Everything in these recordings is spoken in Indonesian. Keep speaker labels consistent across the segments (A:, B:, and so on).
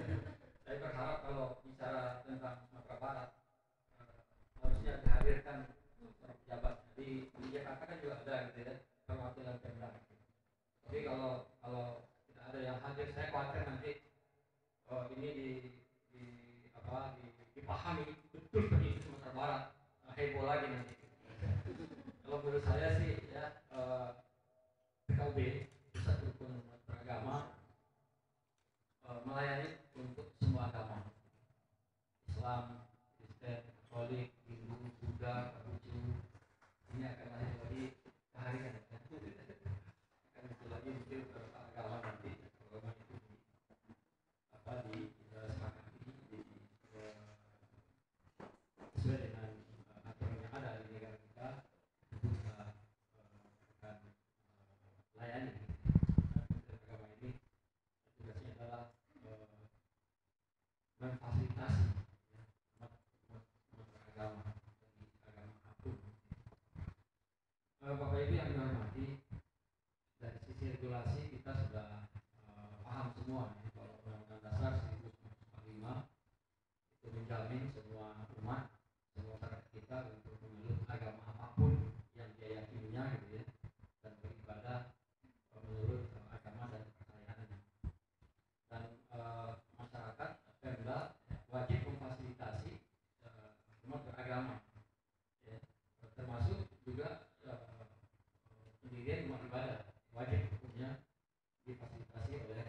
A: Saya berharap kalau bicara tentang Sumatera Barat harusnya dihadirkan pejabat di Jakarta kan juga ada gitu ya perwakilan Pemda. Tapi kalau tidak ada yang hadir, saya khawatir nanti ini di dipahami betul seperti itu Sumatera Barat heboh lagi nanti. Kalau menurut saya sih ya PKUB Pusat Kerukunan Umat Beragama melayani untuk semua agama, Islam, Kristen, Katolik, Hindu, Buddha, Konghucu. Ini akan lahir lagi keharian, akan muncul lagi mungkin beberapa agama nanti, agama itu disepakati sesuai dengan aturan yang ada di negara kita, itu bisa akan layani. Agama ini tugasnya adalah memfasilitasi agama dari agama apapun. Bapak Ibu yang dihormati, dari sisi regulasi kita sudah paham semua ya, kalau Undang-Undang Dasar 1945 itu menjamin semua umat, semua masyarakat kita untuk memeluk agama apapun yang dia yakininya gitu ya, dan beribadah menurut agama dan kepercayaannya. Dan masyarakat Pemda wajib memfasilitasi umat beragama ya, termasuk juga pendirian rumah ibadah wajib hukumnya difasilitasi oleh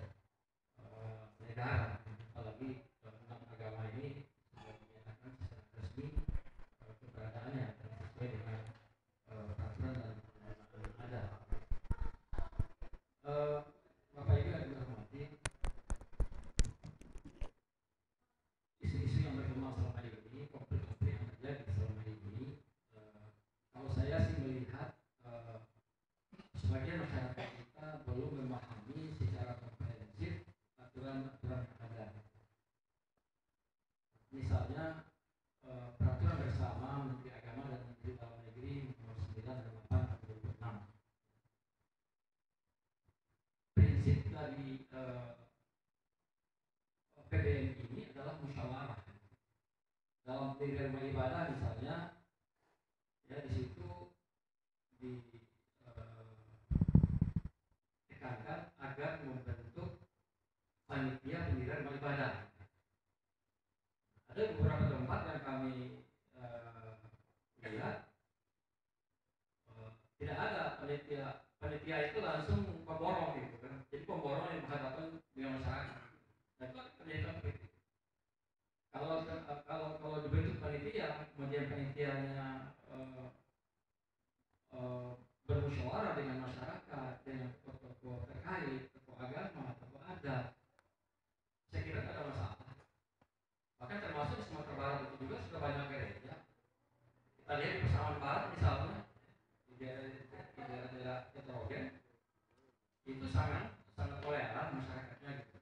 A: negara, apalagi tentang agama ini sudah dinyatakan secara resmi keberadaannya dan sesuai dengan peraturan dan peraturan yang ada. Bapak Ibu yang dihormati, isu-isu yang berkembang selama ini, konflik-konflik yang terjadi selama ini, kalau saya sih melihat sebagian masyarakat kita belum memahami secara komprehensif aturan-aturan yang ada. Misalnya peraturan bersama Menteri Agama dan Menteri Dalam Negeri nomor 9 dan 8 tahun 2006. Prinsip dari PBN ini adalah musyawarah. Dalam pendirian rumah ibadah misalnya, ya di situ ditekankan agar membentuk panitia pendirian rumah ibadah. Ada beberapa tempat yang kami lihat tidak ada panitia itu langsung pemborong gitu kan. Jadi pemborong yang berhadapan dengan masyarakat. Nah itu terjadi konflik. Kalau dibentuk panitia, kemudian panitianya bermusyawarah dengan masyarakat, dengan tokoh-tokoh terkait, tokoh agama, tokoh adat, saya kira tidak ada masalah. Bahkan termasuk di Sumatera Barat itu juga sudah banyak gereja. Kita lihat di Pasaman Barat misalnya, di daerah-daerah heterogen, itu sangat toleran masyarakatnya gitu.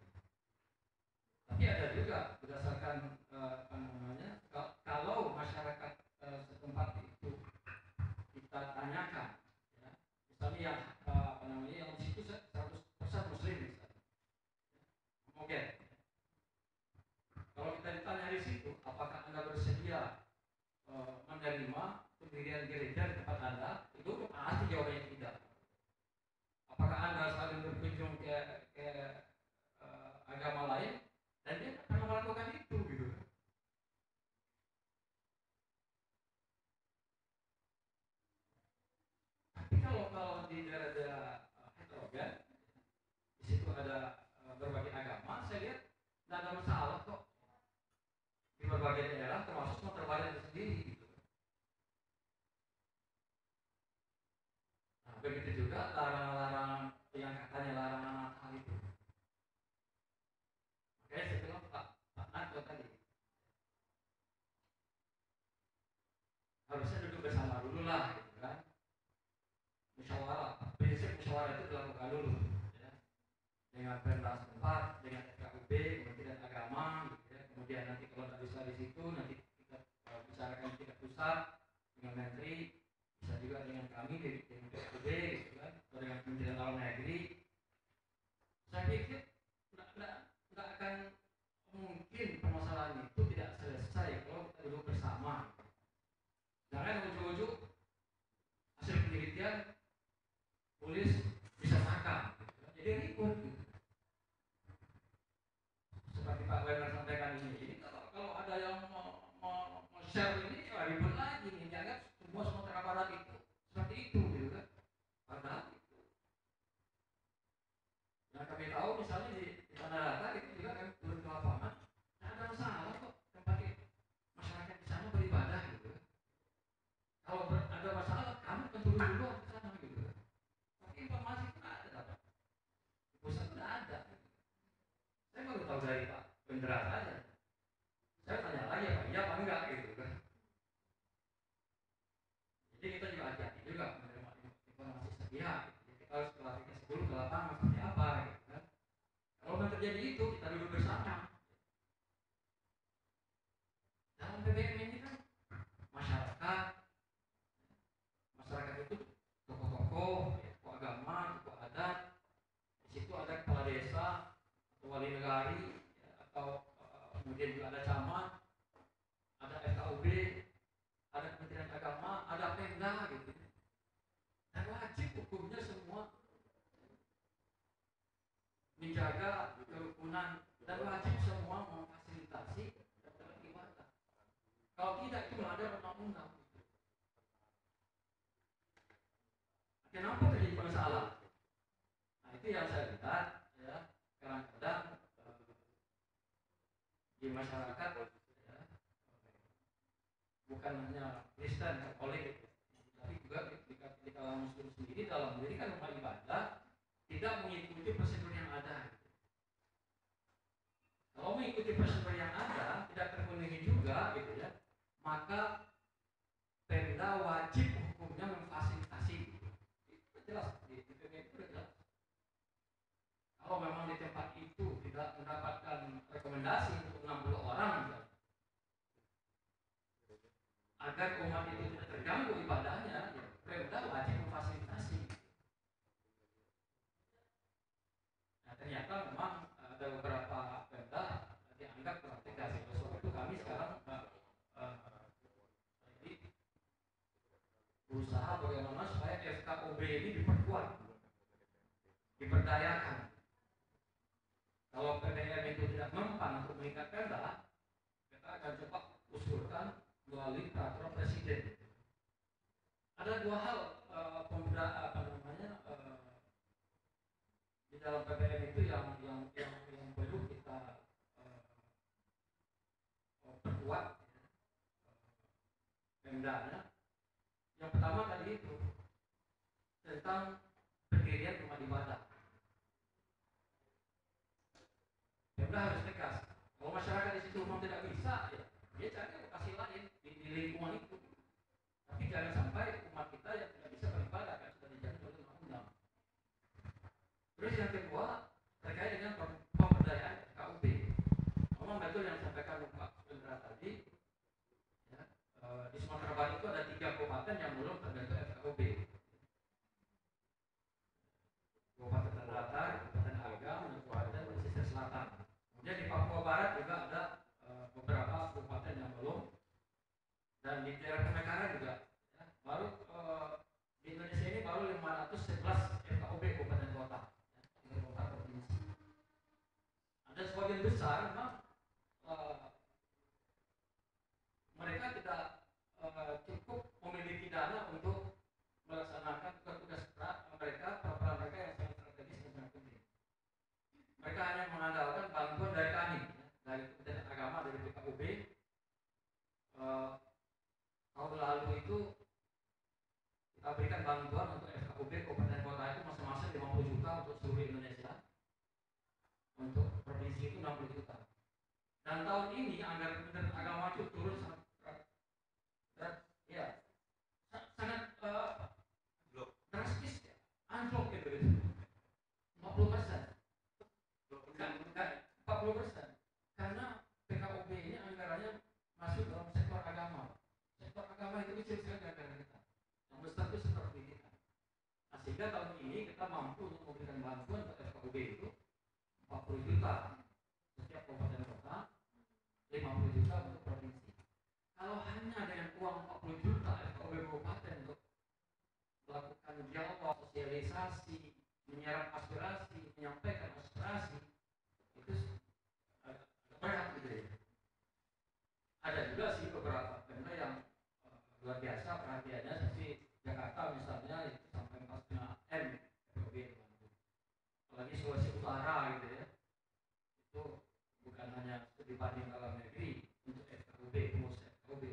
A: Tapi ada juga berdasarkan kalau masyarakat setempat itu kita tanyakan, ya, misalnya yang di situ 100% Muslim misalnya, oke. Kalau kita ditanya di situ, apakah Anda bersedia menerima pendirian gereja di tempat Anda? Itu pasti jawabannya tidak. Apakah Anda saling berkunjung ke agama lain? Dan dia akan melakukan itu gitu. Tapi kalau di daerah-daerah heterogen, di situ ada berbagai agama, saya lihat tidak ada masalah kok. Di berbagai daerah termasuk Sumatera Barat itu sendiri gitu. Nah, begitu juga larangan-larangan yang katanya larangan Natal itu. Makanya saya bilang Pak Nato tadi harusnya duduk bersama dulu lah gitu kan. Musyawarah, prinsip musyawarah itu dilakukan dulu ya. Dengan Pemda setempat, dengan FKUB, Kementerian Agama gitu ya. Kemudian nanti kalau tidak bisa di situ nanti kita bicarakan di tingkat pusat dengan menteri, bisa juga dengan kami dengan PKUB gitu kan, atau dengan Kementerian Dalam Negeri. Saya pikir tidak akan share ini ribut lagi nih, dianggap semua Sumatera Barat itu seperti itu gitu kan. Padahal itu yang kami tahu misalnya di Tanah Datar itu juga kami turun ke lapangan, tidak ada masalah kok tempat masyarakat di sana beribadah gitu. Kalau ada masalah kami kan turun dulu ke sana gitu. Tapi informasi itu ada dapat. Di pusat itu ada. Saya baru tahu dari Pak Bendera saja. Saya tanya lagi Pak, iya apa enggak gitu kan. Jadi kita juga hati-hati juga menerima informasi sepihak. Jadi kita harus klarifikasi dulu ke lapangan seperti apa gitu kan. Kalau memang terjadi itu kita duduk bersama. Dalam PBM ini kan masyarakat itu tokoh-tokoh, tokoh agama, tokoh adat. Di situ ada kepala desa atau wali negari atau kemudian juga ada camat, ada FKUB, ada Kementerian Agama, ada Pemda gitu. Dan wajib hukumnya semua menjaga kerukunan dan wajib semua memfasilitasi dalam ibadah. Kalau tidak itu melanggar undang-undang. Kenapa terjadi masalah? Nah itu yang saya lihat ya, kadang-kadang di masyarakat ya, bukan hanya Kristen Katolik, tapi juga di kalangan Muslim sendiri dalam mendirikan rumah ibadah tidak mengikuti prosedur yang ada. Kalau mengikuti prosedur yang ada tidak terpenuhi juga gitu ya, maka Pemda wajib hukumnya memfasilitasi. Itu jelas di PPM itu jelas. Kalau memang di tempat itu tidak mendapatkan rekomendasi untuk 60 orang misalnya, agar umat itu tidak terganggu ibadahnya, ya, Pemda wajib memfasilitasi. Nah ternyata memang ada beberapa Pemda dianggap kurang tegas. Oleh sebab itu kami sekarang berusaha bagaimana supaya FKUB ini diperkuat, diperdayakan. Kalau PDM itu tidak mempan untuk mengikat Pemda, kita akan coba usulkan melalui peraturan presiden. Ada dua hal di dalam PPM itu yang perlu kita perkuat Pemdanya. Yang pertama tadi itu tentang pendirian rumah ibadah. Pemda harus tegas. Kalau masyarakat di situ memang tidak bisa, ya dia cari lokasi lain di lingkungan itu. Tapi jangan sampai umat kita yang tidak bisa beribadah kan sudah dijamin oleh undang-undang. Terus yang kedua terkait dengan pemberdayaan KUB. Memang betul yang disampaikan Pak Bendera tadi. Ya, di Sumatera Barat itu ada 3 kabupaten yang belum terbentuk FKUB. Kabupaten Tanah Datar, Kabupaten Agam, dan Kabupaten Pesisir Selatan. Kemudian di Papua Barat juga ada beberapa kabupaten yang belum, dan di daerah Pemekaran juga ya, baru di Indonesia ini baru 511 FKUB kabupaten kota, ya, kota provinsi. Ada sebagian besar memang mereka tidak cukup memiliki dana untuk melaksanakan tugas-tugas mereka, peran mereka yang sangat strategis dan sangat penting. Mereka hanya mengandalkan bantuan dari kami, ya, dari Kementerian Agama, dari PKUB. Tahun lalu itu kita berikan bantuan untuk FKUB kabupaten kota itu masing-masing 50 juta untuk seluruh Indonesia. Untuk provinsi itu 60 juta. Dan tahun ini anggaran Kementerian Agama itu turun sangat drastis ya, anjlok gitu, 50%, bukan 40%, karena PKUB ini anggarannya masuk dalam sektor agama. Sektor agama itu kecil sekali anggaran kita, yang besar itu sektor pendidikan. Nah, sehingga tahun ini kita mampu untuk memberikan bantuan ke FKUB itu 40 juta setiap kabupaten kota, 50 juta untuk provinsi. Kalau hanya dengan uang 40 juta FKUB kabupaten untuk melakukan dialog, sosialisasi, menyerap aspirasi, menyampaikan aspirasi, itu agak berat gitu ya. Ada juga sih beberapa Pemda luar biasa perhatiannya. Sisi Jakarta misalnya itu sampai 4,5 M FKUB, apalagi Sulawesi Utara gitu ya, itu bukan hanya studi banding dalam negeri untuk FKUB, rumus FKUB,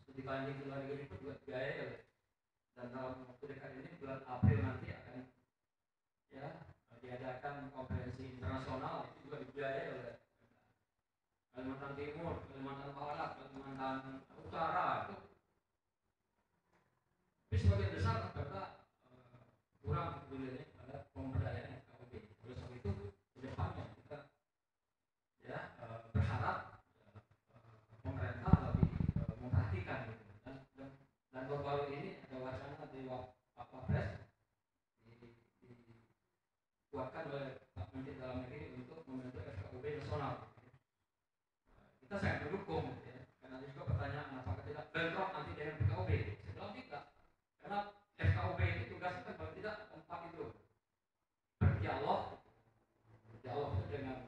A: studi banding ke luar negeri itu juga biaya ya. Dan dalam waktu dekat ini bulan April nanti akan ya diadakan konferensi internasional, itu juga dibiayai oleh Kalimantan Timur, Kalimantan Barat, Kalimantan Utara itu. Tapi sebagian besar mereka kurang kepeduliannya pada pemberdayaan FKUB. Oleh sebab itu ke depannya kita ya berharap pemerintah lebih memperhatikan gitu. Dan baru-baru ini ada wacana di Pak Wapres dikuatkan oleh Pak Menteri Dalam Negeri untuk membentuk FKUB nasional. Kita sangat mendukung gitu ya. Karena ada juga pertanyaan apakah tidak bentrok nanti dengan FKUB. Saya bilang tidak. Karena FKUB itu tugasnya kan paling tidak tempat itu berdialog itu dengan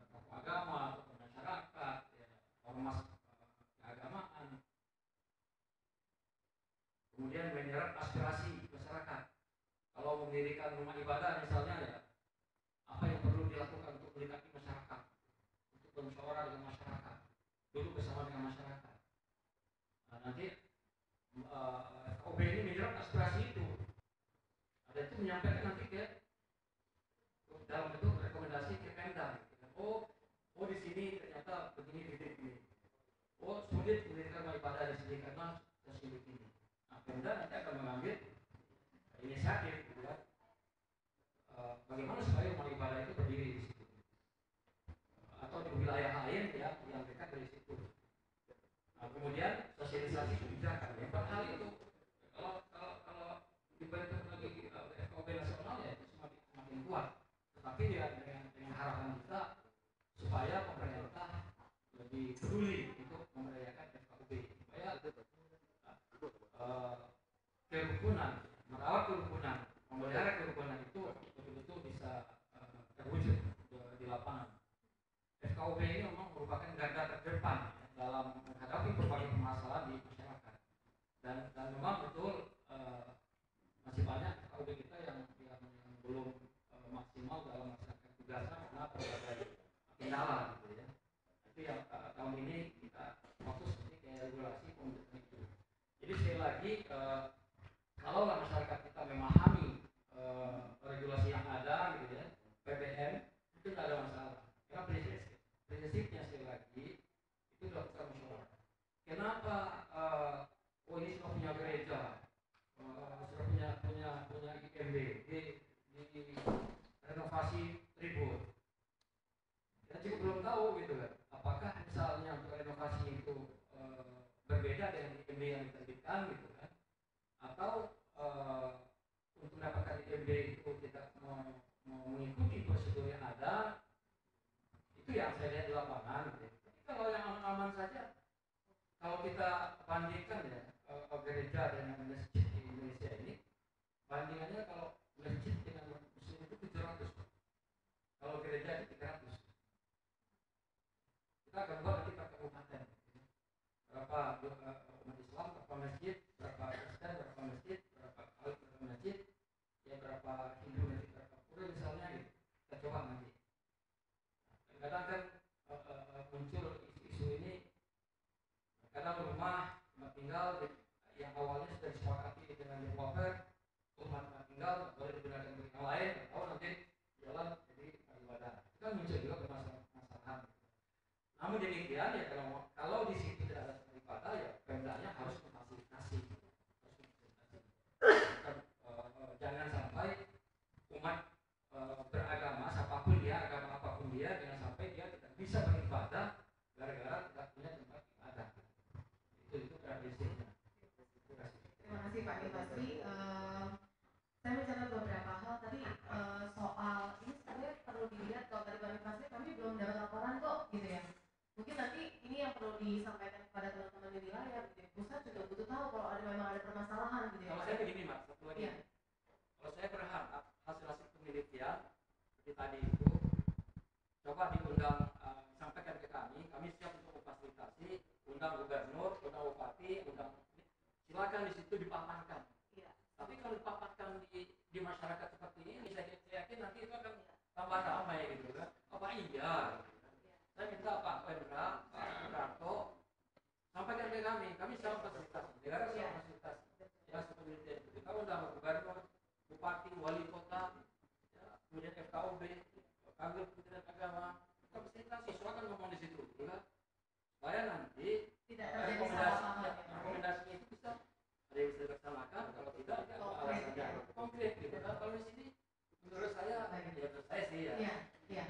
A: tokoh agama, tokoh masyarakat, ya, ormas keagamaan, kemudian menyerap aspirasi masyarakat. Kalau mendirikan rumah ibadah misalnya ya, apa yang perlu dilakukan untuk mendekati masyarakat, untuk bermusyawarah dengan masyarakat, duduk bersama dengan masyarakat. Nah, nanti FKUB ini menyerap aspirasi itu, ada itu menyampaikan nanti ke dalam bentuk rekomendasi ke Pemda. Oh di sini ternyata begini. Oh sulit mendirikan rumah ibadah di sini karena sulit ini. Nah, Pemda nanti akan mengambil inisiatif, gitu kan? Bagaimana supaya rumah ibadah itu berdiri di situ, atau di wilayah lain ya yang dekat dari situ. Nah, kemudian sosialisasi kebijakan. Yang hal itu kalau dibentuk lagi FKUB nasional ya itu semakin kuat. Tetapi ya dengan harapan kita supaya pemerintah lebih peduli untuk memberdayakan FKUB, supaya kerukunan, merawat kerukunan, memelihara kerukunan itu betul-betul bisa terwujud di lapangan. FKUB ini memang merupakan garda terdepan dalam menghadapi berbagai permasalahan di masyarakat. Dan memang betul masih banyak FKUB kita yang belum maksimal dalam melaksanakan tugasnya karena berbagai kendala gitu ya. Itu yang tahun ini kita fokus ke regulasi pembentukan itu. Jadi sekali lagi kalaulah masyarakat kita memahami regulasi yang ada gitu ya, PPM itu tidak ada masalah. Karena prinsipnya sekali lagi itu dilakukan musyawarah. Kenapa ini sudah punya gereja, sudah punya IMB di renovasi ribut. Kita juga belum tahu gitu kan, apakah misalnya untuk renovasi itu berbeda dengan IMB yang diterbitkan gitu kan, atau untuk mendapatkan IMB itu tidak mau mengikuti prosedur yang ada. Itu yang saya lihat di lapangan gitu. Tapi kalau yang aman-aman saja, kalau kita bandingkan ya gereja dengan masjid di Indonesia ini, bandingannya kalau masjid dengan muslim itu 700, kalau gereja itu 300. Kita akan buat nanti per kabupaten, berapa umat Islam, berapa masjid, berapa Kristen, berapa masjid, berapa masjid, ya berapa Hindu masjid, berapa pura misalnya gitu. Kita coba nanti. Kadang kan muncul isu ini, kadang rumah tinggal yang awalnya sudah disepakati dengan developer, rumah tinggal boleh digunakan untuk yang lain, atau nanti jalan jadi ibadah. Itu kan muncul juga permasalahan. Namun demikian ya kalau di situ tidak ada tempat ibadah ya Pemdanya harus memfasilitasi. Jangan sampai umat beragama, siapapun dia, agama apapun dia, jangan sampai dia tidak bisa beribadah gara-gara tidak punya tempat ibadah. Itu prinsipnya.
B: Terima kasih Pak Dipasri. Saya mencatat beberapa hal tadi soal ini sebenarnya perlu dilihat. Kalau tadi Pak Dipasri kami belum dapat laporan kok gitu ya. Mungkin nanti ini yang perlu disampaikan kepada teman-teman di wilayah gitu ya. Pusat juga butuh tahu kalau memang ada permasalahan gitu ya.
A: Kalau saya begini Mas, satu lagi.
B: Ya.
A: Kalau saya berharap hasil penelitian seperti tadi itu coba diundang, sampaikan ke kami siap untuk memfasilitasi, undang gubernur, undang bupati, undang silakan di situ dipaparkan.
B: Iya.
A: Tapi kalau dipaparkan di masyarakat seperti ini, saya yakin nanti itu akan tambah ramai gitu kan. Apa iya? Saya minta Pak Wendra, Pak Sudarto sampaikan ke kami siapa fasilitas, negara siapa fasilitas, ya seperti itu. Kalau udah gubernur, bupati, wali kota, ya, kemudian FKUB, Kantor Kementerian Agama, fasilitas silakan ngomong di situ, ya. Supaya nanti
B: tidak terjadi salah paham.
A: Rekomendasi itu bisa ada yang bisa dilaksanakan, kalau tidak ya alasannya konkret gitu kan. Kalau di sini menurut saya ya saya sih ya.
B: Iya.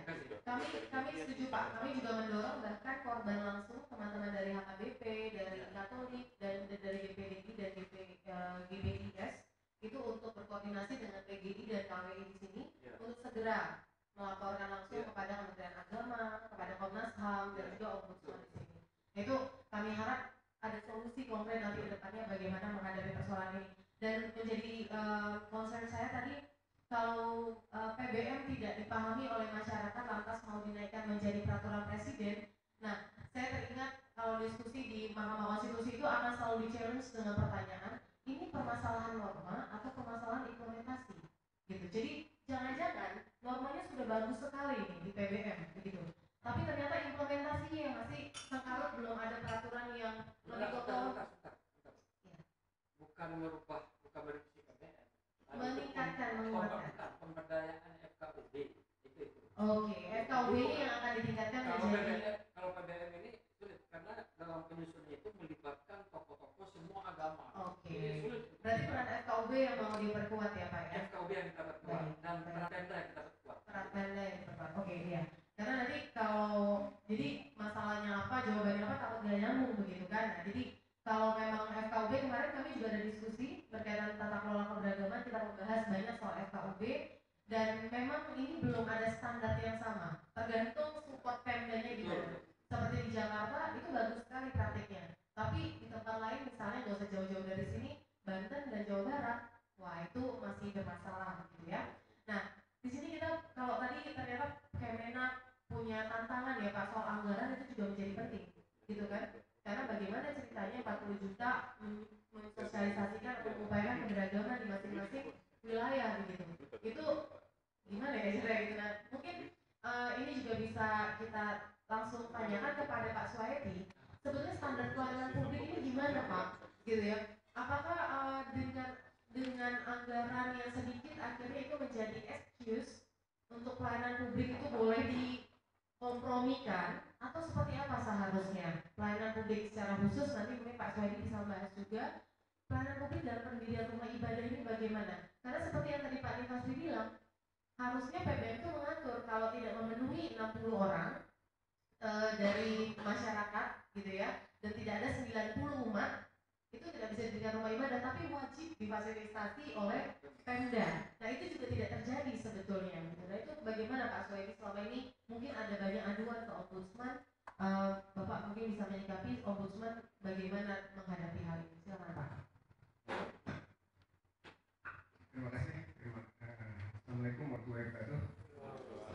B: Kami setuju Pak. Kami juga mendorong bahkan korban langsung teman-teman dari HKBP, dari Katolik dan dari GPDI dan GBIS itu untuk berkoordinasi dengan PGI dan KWI di sini untuk segera melaporkan langsung kepada Kementerian Agama, kepada Komnas HAM dan juga Ombudsman di sini. Itu kami harap ada solusi konkret nanti ke depannya bagaimana menghadapi persoalan ini. Dan menjadi concern saya tadi, kalau PBM tidak dipahami oleh masyarakat lantas mau dinaikkan menjadi peraturan presiden, nah saya teringat kalau diskusi di Mahkamah Konstitusi itu akan selalu di-challenge dengan pertanyaan, ini permasalahan norma atau permasalahan implementasi gitu. Jadi jangan-jangan normanya sudah bagus sekali nih di PBM begitu, tapi ternyata implementasinya yang masih sengkarut, belum ada peraturan yang lebih kokoh.
A: Bukan merubah, bukan merevisi PBM,
B: meningkatkan, menguatkan
A: pemberdayaan FKUB itu.
B: Oke, FKUB ini yang akan ditingkatkan menjadi.
A: Kalau PBM ini sulit karena dalam penyusunannya itu melibatkan tokoh-tokoh semua agama.
B: Oke. Berarti peran FKUB yang mau diperkuat ya Pak ya?
A: FKUB yang kita perkuat dan peran Pemda yang kita perkuat.
B: Peran Pemda yang diperkuat. Oke, iya. Karena nanti kalau jadi masalahnya apa, jawabannya apa takut nggak nyambung begitu kan? Nah, jadi kalau memang FKUB kemarin kami juga ada diskusi berkaitan tata kelola keberagaman, kita membahas banyak soal FKUB dan memang ini belum ada standar yang sama. Tergantung support Pemdanya gimana. Seperti di Jakarta itu bagus sekali praktiknya. Tapi di tempat lain misalnya nggak usah jauh-jauh dari sini, Banten dan Jawa Barat, wah itu masih bermasalah gitu ya. Nah di sini kita kalau tadi ternyata Kemenak punya tantangan ya Pak soal anggaran itu juga menjadi penting, gitu kan? Karena bagaimana ceritanya 40 juta mensosialisasikan mengupayakan keberagaman di masing-masing wilayah begitu. Itu gimana ya cara gitu. Nah mungkin ini juga bisa kita langsung tanyakan kepada Pak Suhaidi. Sebetulnya standar pelayanan publik ini gimana Pak? Gitu ya. Apakah dengan anggaran yang sedikit akhirnya itu menjadi excuse untuk pelayanan publik itu boleh dikompromikan atau seperti apa seharusnya pelayanan publik secara khusus? Nanti mungkin Pak Suhaidi bisa membahas juga pelayanan publik dalam pendirian rumah ibadah ini bagaimana? Karena seperti yang tadi Pak Nifasri bilang, harusnya PBM itu mengatur kalau tidak memenuhi 60 orang dari masyarakat gitu ya, dan tidak ada 90 umat, itu tidak bisa dijadikan rumah ibadah, tapi wajib difasilitasi oleh Pemda. Nah itu juga tidak terjadi sebetulnya. Nah itu bagaimana Pak Suhaidi selama ini? Mungkin ada banyak aduan ke Ombudsman, Bapak mungkin bisa menyikapi Ombudsman bagaimana menghadapi hal ini. Silakan Pak.
C: Terima kasih. Assalamualaikum warahmatullahi wabarakatuh.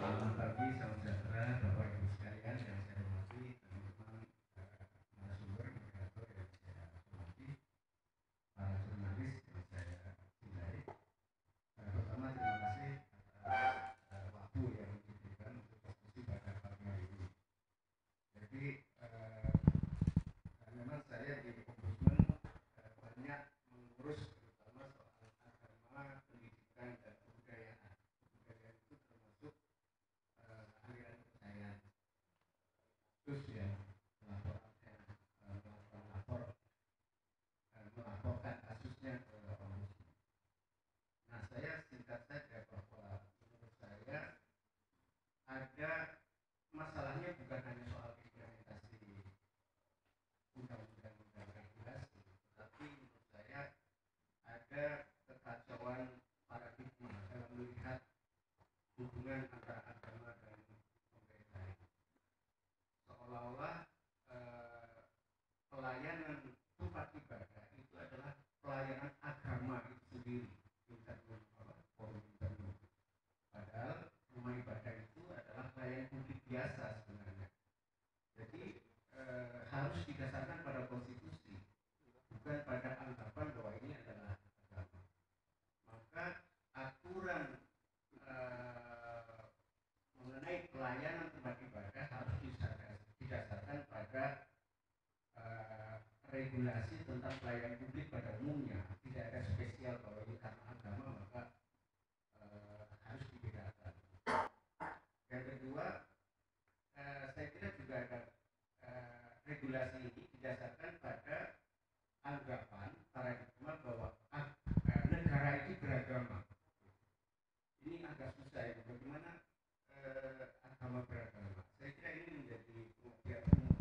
C: Selamat pagi, salam sejahtera Bapak Ibu sekalian yang saya hormati, teman-teman narasumber, moderator yang saya hormati, para jurnalis yang saya cintai. Pertama terima kasih atas waktu yang diberikan untuk diskusi pada pagi hari ini. Jadi memang saya di Ombudsman banyak regulasi tentang pelayanan publik pada umumnya, tidak ada spesial kalau ini karena agama maka harus dibedakan. Yang kedua, saya kira juga ada regulasi ini didasarkan pada anggapan paradigma bahwa negara itu beragama. Ini agak susah ya, bagaimana agama beragama. Saya kira ini menjadi pengertian umum.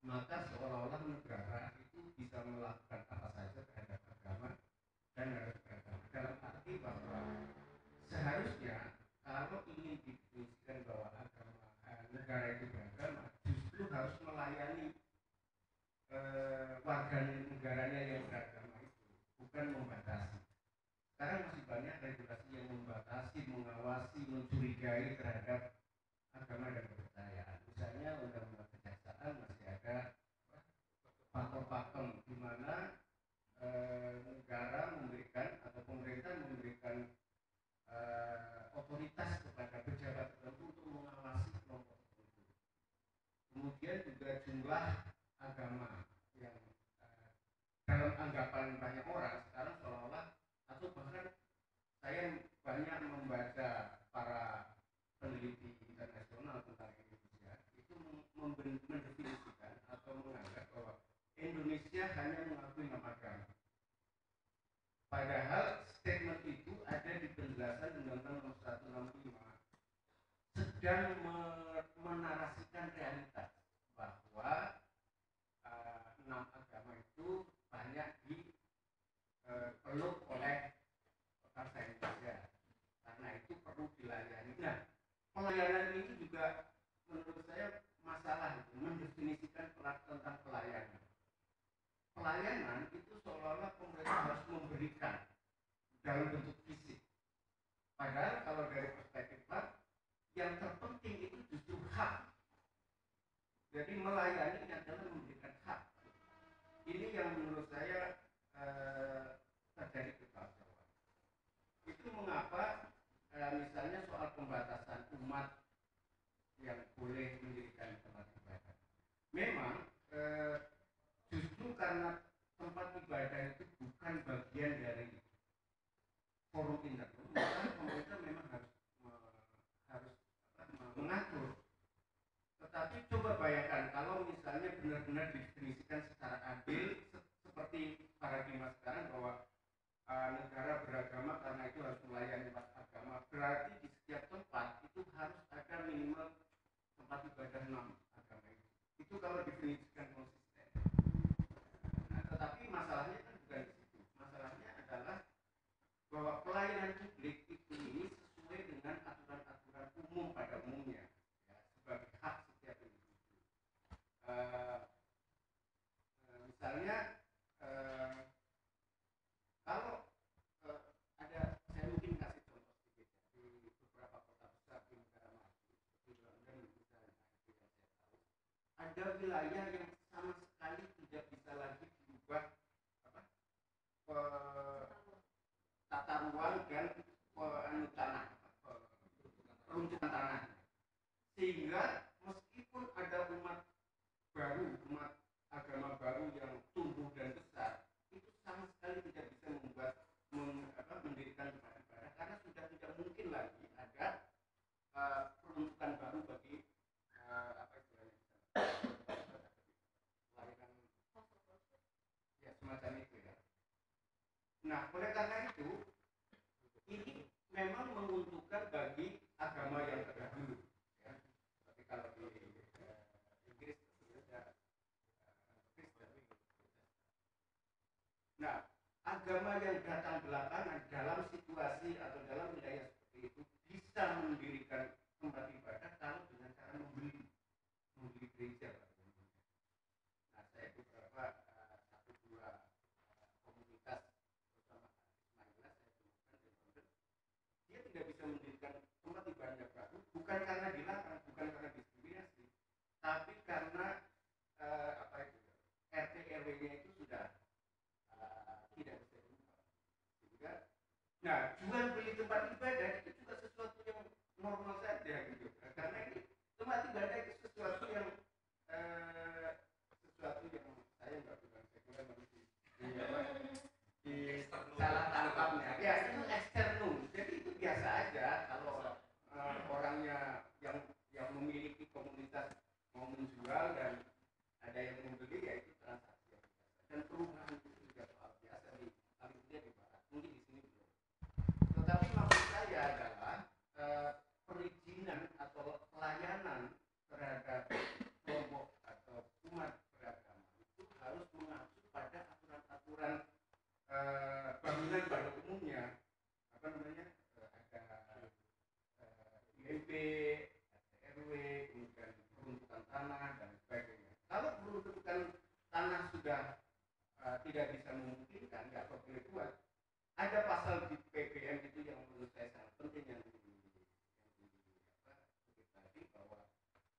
C: Maka seolah-olah negara itu bisa melakukan apa saja terhadap agama dan harus beragama. Dalam arti bahwa seharusnya kalau ingin didefinisikan bahwa agama negara itu beragama, justru harus melayani warga negaranya yang beragama itu, bukan membatasi. Sekarang masih banyak regulasi yang membatasi, mengawasi, mencurigai terhadap agama dan kepercayaan. Misalnya undang-undang kejaksaan masih ada pakem-pakem di mana negara memberikan atau pemerintah memberikan otoritas kepada pejabat tertentu untuk mengawasi kelompok tertentu. Kemudian juga jumlah agama yang dalam anggapan banyak orang sekarang seolah-olah, atau bahkan saya banyak membaca para peneliti internasional tentang Indonesia itu mendefinisikan atau menganggap bahwa Indonesia hanya mengakui 6 agama. Padahal statement itu ada di penjelasan Undang-Undang Nomor 165 sedang menarasikan realitas bahwa 6 agama itu banyak dipeluk oleh bangsa Indonesia, karena itu perlu dilayani. Nah, pelayanan ini juga menurut saya masalah itu, mendefinisikan tentang pelayanan. Pelayanan itu seolah-olah pemerintah harus memberikan dalam bentuk fisik. Padahal kalau dari perspektif hak, yang terpenting itu justru hak. Jadi melayani adalah memberikan hak. Ini yang menurut saya terjadi kekacauan. Itu mengapa misalnya soal pembatasan umat yang boleh mendirikan tempat ibadah. Memang justru karena tempat ibadah itu bukan bagian dari forum internal, maka pemerintah memang harus mengatur. Tetapi coba bayangkan kalau misalnya benar-benar didefinisikan secara adil seperti paradigma sekarang bahwa negara beragama karena itu harus melayani empat agama, berarti di setiap tempat itu harus ada minimal tempat ibadah 6 agama itu. Itu kalau definisikan konsisten. Nah, tetapi masalahnya kan bukan di situ. Masalahnya adalah bahwa pelayanan publik itu ini sesuai dengan aturan-aturan umum pada umumnya, ya, sebagai hak setiap individu. Misalnya kalau ada, saya mungkin kasih contoh sedikit ya, di beberapa kota besar di negara maju seperti London misalnya, yang saya tahu ada wilayah yang sama sekali tidak bisa lagi diubah tata ruang dan tanah, peruntukan tanah, sehingga meskipun ada umat baru, umat agama baru yang tumbuh dan besar, itu sama sekali tidak bisa mendirikan tempat ibadah karena sudah tidak mungkin lagi ada peruntukan baru bagi layanan ya semacam itu ya. Nah, oleh karena itu ini memang menguntungkan bagi agama yang terdahulu ya. Tapi kalau di Inggris ada Kristen. Nah, agama yang datang belakangan dalam situasi atau dalam wilayah seperti itu bisa mendirikan tempat ibadah kalau dengan cara membeli gereja. Nah, saya beberapa satu dua komunitas bersama Ismaila saya temukan di London, dia tidak bisa mendirikan tempat ibadah baru bukan karena dilarang, bukan karena diskriminasi, tapi karena RT RW-nya itu sudah tidak bisa diubah. Sehingga, nah, jual beli tempat ibadah itu juga sesuatu yang normal saja gitu. Karena ini tempat ibadah itu sesuatu yang saya nggak bilang tidak bisa memungkinkan, nggak boleh buat. Ada pasal di PBM itu yang menurut saya sangat penting yang tadi, bahwa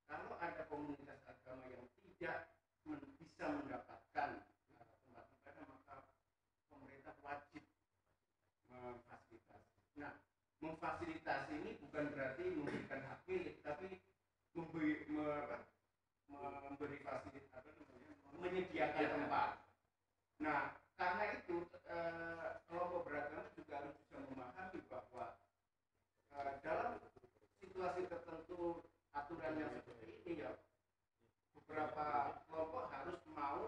C: kalau ada komunitas agama yang tidak bisa mendapatkan tempat ibadah, maka pemerintah wajib memfasilitasi. Nah, memfasilitasi ini bukan berarti memberikan hak milik, tapi memberi fasilitas, menyediakan tempat. Nah, karena itu kelompok beragama juga harus bisa memahami bahwa dalam situasi tertentu aturan yang seperti ini ya, beberapa kelompok harus mau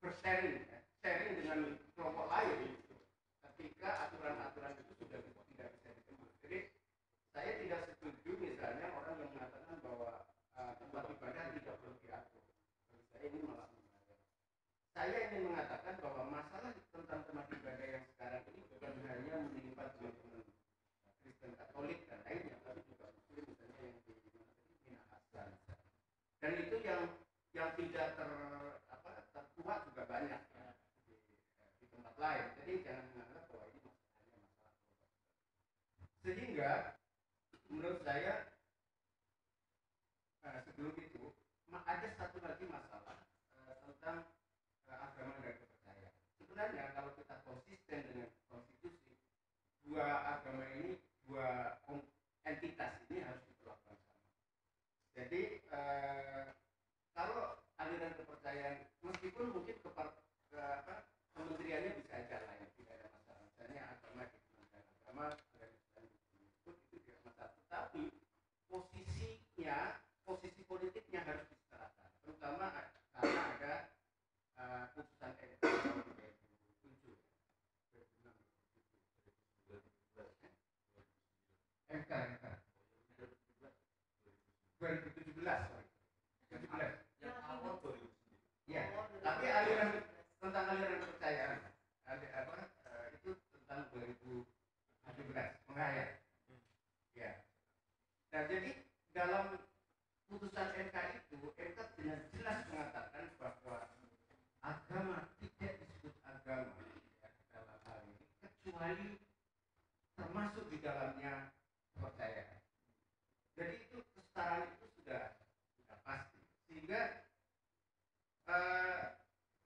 C: bersharing, sharing dengan kelompok lain ketika aturan-aturan itu sudah tidak bisa ditembus. Jadi saya tidak setuju misalnya orang yang mengatakan bahwa tempat ibadah tidak perlu diatur. Saya ini malah saya ingin mengatakan bahwa masalah tentang tempat ibadah yang sekarang ini bukan hanya menimpa teman-teman Kristen Katolik dan lainnya, tapi juga Muslim misalnya yang di Minahasa. Dan itu yang tidak terkuat juga banyak ya, di tempat lain. Jadi jangan menganggap bahwa ini hanya masalah global. Sehingga menurut saya sebelum itu ada satu lagi masalah tentang agama dan kepercayaan. Sebenarnya kalau kita konsisten dengan konstitusi, dua agama ini, dua entitas ini harus diperlakukan sama. Jadi kalau aliran kepercayaan, meskipun mungkin kementeriannya bisa aja lain, tidak ada masalah. Misalnya agama di Kementerian Agama, itu tidak masalah. Tetapi posisi politiknya harus disetarakan, terutama karena ada putusan MK tahun 2007, MK 2017,
A: yang awal 2009.
C: ya. Tapi aliran tentang aliran kepercayaan itu tentang 2017 menghayat. Ya. Nah, jadi dalam putusan MK itu, MK dengan jelas mengatakan bahwa agama tidak disebut agama ya, dalam hal ini, kecuali termasuk di dalamnya kepercayaan. Jadi itu kesetaraan itu sudah pasti. Sehingga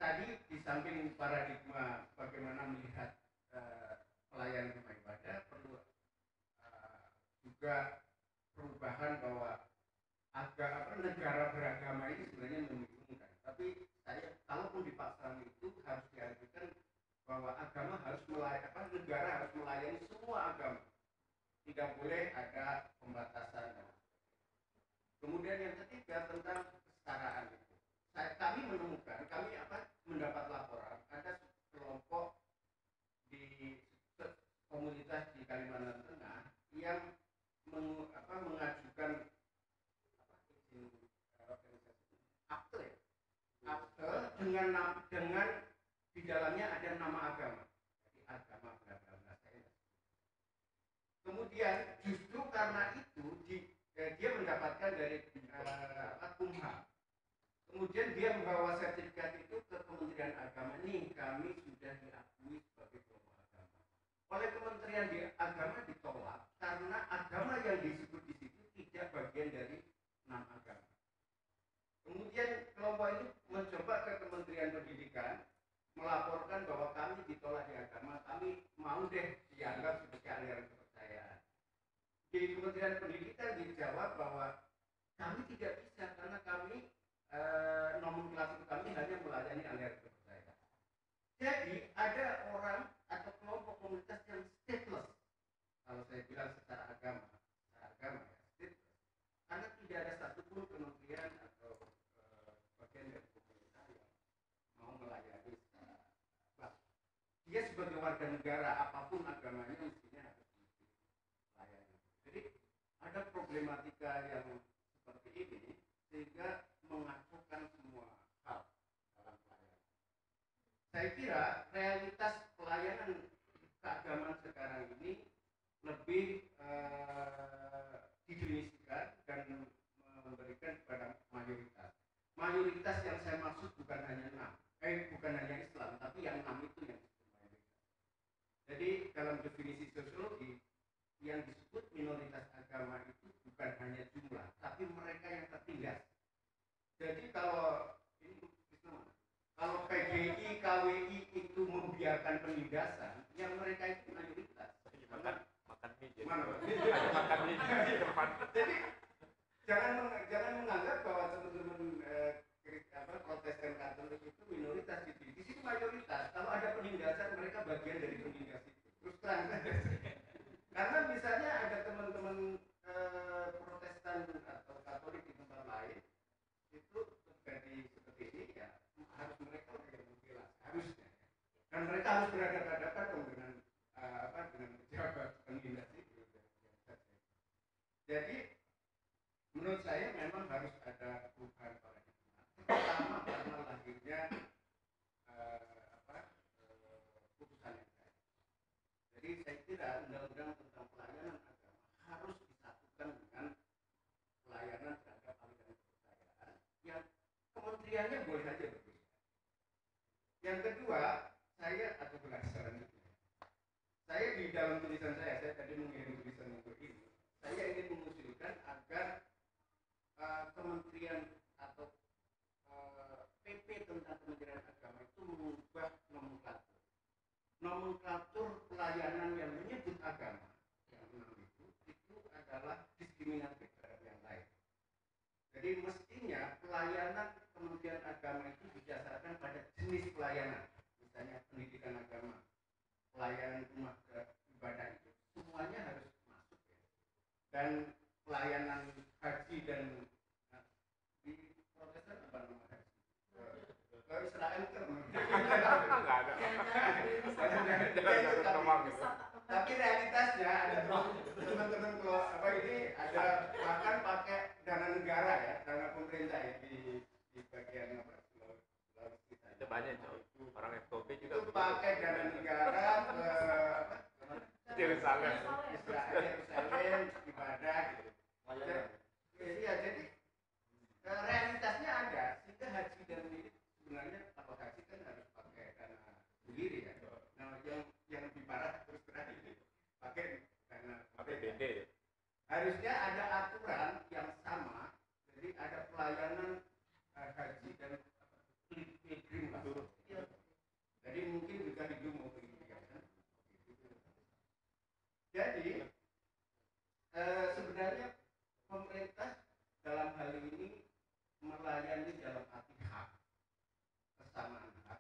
C: tadi di samping paradigma bagaimana melihat pelayanan rumah ibadah, perlu juga perubahan bahwa negara beragama ini sebenarnya membingungkan. Tapi saya, kalaupun dipaksa itu harus diartikan bahwa agama harus negara harus melayani semua agama, tidak boleh ada pembatasan. Kemudian yang ketiga tentang kesetaraan itu, kami mendapat laporan ada kelompok di komunitas di Kalimantan Tengah yang mengajukan akte dengan di dalamnya ada nama agama, jadi agama beragama saya. Kemudian justru karena itu dia mendapatkan dari Kumham. Kemudian dia membawa sertifikat itu ke Kementerian Agama. Nih, kami sudah diakui sebagai kelompok agama. Oleh Kementerian Agama ditolak karena agama yang disebut di situ tidak bagian dari 6 agama. Kemudian kelompok itu mencoba ke Kementerian Pendidikan melaporkan bahwa kami ditolak di agama, kami mau deh dianggap sebagai aliran kepercayaan. Di Kementerian Pendidikan dijawab bahwa kami tidak bisa karena kami nomenklatur kami hanya melayani aliran kepercayaan. Jadi ada orang atau kelompok komunitas yang stateless, kalau saya bilang secara agama ya, stateless, karena tidak ada satupun kementerian atau bagian dari pemerintah yang mau melayani secara dia sebagai warga negara apapun agamanya mestinya harus dilayani. Jadi ada problematika yang seperti ini sehingga mengacukan semua hal dalam pelayanan. Saya kira realitas pelayanan keagamaan sekarang ini lebih didefinisikan dan memberikan kepada mayoritas. Mayoritas yang saya maksud bukan jangan menganggap bahwa teman-teman Protestan Katolik itu minoritas di situ mayoritas. Kalau ada penindasan mereka bagian dari penindas itu. Terus terang karena misalnya ada teman-teman Protestan atau Katolik di tempat lain itu terjadi seperti ini ya harus mereka yang membela harusnya dan mereka harus berhadapan-hadapan dengan dengan pejabat penindas itu. Jadi menurut saya memang harus ada perubahan paradigma. Pertama karena lahirnya putusan MK. Jadi saya kira undang-undang tentang pelayanan agama harus disatukan dengan pelayanan terhadap aliran kepercayaan yang kementeriannya boleh saja berbeda. Yang kedua, saya atau selanjutnya, saya di dalam tulisan saya tadi mengirim tulisan untuk ini, saya ingin mengusulkan agar kementerian atau PP tentang Kementerian Agama itu mengubah nomenklatur pelayanan yang menyebut agama yang 6 itu adalah diskriminatif terhadap yang lain. Jadi mestinya pelayanan Kementerian Agama itu didasarkan pada jenis pelayanan, misalnya pendidikan agama, pelayanan rumah ibadah itu semuanya harus masuk ya. Dan pelayanan haji dan di Protestan apa nama haji? Ke Israel kan? Nggak ada. Tapi realitasnya ada teman-teman kalau ini ada bahkan pakai dana negara ya, dana pemerintah ya di bagian Sulawesi.
D: Itu banyak coy. Orang FKP juga
C: itu pakai dana negara ke
D: Yerusalem
C: ibadah gitu. Iya, jadi realitasnya ada sehingga haji dan ini sebenarnya kalau haji kan harus pakai dana sendiri ya. Nah yang lebih parah terus terakhir pakai dana
D: APBD.
C: Harusnya ada aturan yang sama, jadi ada pelayanan haji dan pilgrim lah. Jadi mungkin juga hidup mau pendidikan kan. Jadi sebenarnya pemerintah dalam hal ini melayani dalam arti hak, kesamaan hak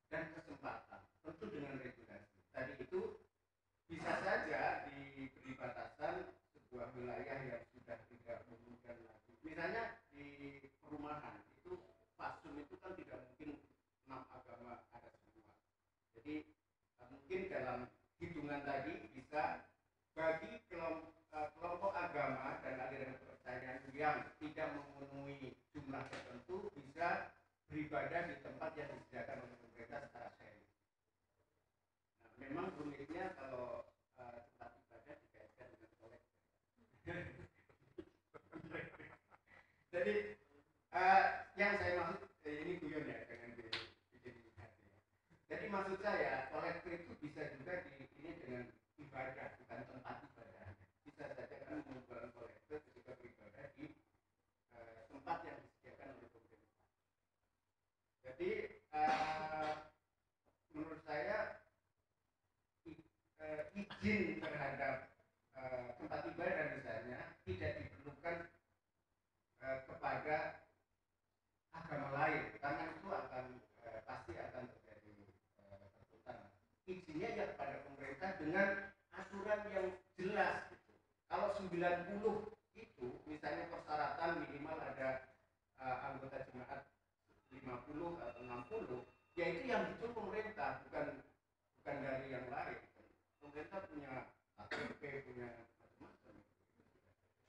C: dan kesempatan, tentu dengan regulasi. Tadi itu bisa saja diberi batasan sebuah wilayah yang sudah tidak memungkinkan lagi. Misalnya di perumahan itu fasum itu kan tidak mungkin 6 agama ada semua. Jadi mungkin dalam hitungan tadi bisa bagi kelompok agama dan aliran kepercayaan yang tidak memenuhi jumlah tertentu bisa beribadah di tempat yang disediakan oleh pemerintah secara seri. Nah, memang rumitnya kalau tempat ibadah dikaitkan dengan kolektif. Jadi yang saya maksud ini guyon ya dengan bikin hati. Jadi maksud saya kolektif itu bisa juga ini dengan ibadah bukan tempat ibadah. Bisa saja kan mengumpulkan kolektif ketika beribadah di tempat yang disediakan oleh pemerintah. Jadi menurut saya izin terhadap tempat ibadah misalnya tidak diperlukan kepada agama lain karena itu akan pasti akan terjadi pertentangan. Izinnya ya kepada pemerintah dengan aturan yang jelas gitu. Kalau 90 itu misalnya persyaratan minimal ada anggota jemaat 50 atau 60 ya itu yang betul pemerintah bukan dari yang lain. Pemerintah punya AKP, punya macam-macam.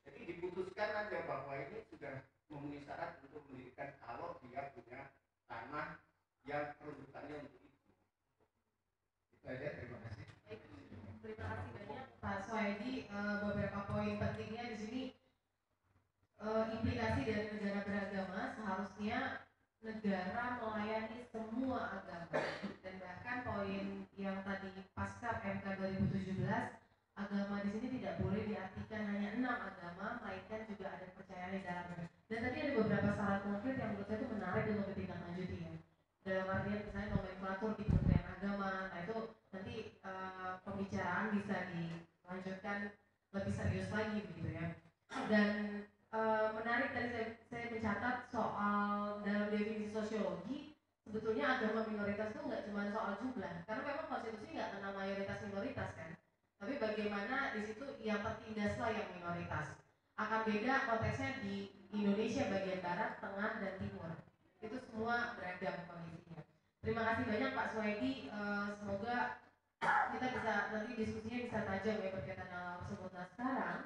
C: Jadi diputuskan aja bahwa ini sudah memenuhi syarat untuk mendirikan kalau dia punya tanah yang peruntukannya untuk itu. Itu aja, terima kasih.
B: Terima kasih banyak Pak Soedi. Beberapa poin pentingnya di sini implikasi dari negara beragama seharusnya negara melayani semua agama dan bahkan poin yang tadi pasca MK 2017 agama di sini tidak boleh diartikan hanya 6 agama melainkan juga ada kepercayaan di dalamnya. Dan tadi ada beberapa syarat konkret yang menurut saya itu menarik untuk ditindaklanjuti ya. Dalam artian misalnya nomenklatur di Kementerian Agama, nah itu nanti pembicaraan bisa dilanjutkan lebih serius lagi begitu ya. Dan mencatat soal dalam definisi sosiologi sebetulnya agama minoritas itu nggak cuma soal jumlah, karena memang konstitusi nggak kenal mayoritas minoritas kan, tapi bagaimana di situ yang tertindaslah yang minoritas. Akan beda konteksnya di Indonesia bagian barat, tengah, dan timur. Itu semua beragam kondisinya. Terima kasih banyak Pak Suwaidi. Semoga kita bisa nanti diskusinya bisa tajam ya berkaitan dengan hal tersebut. Nah sekarang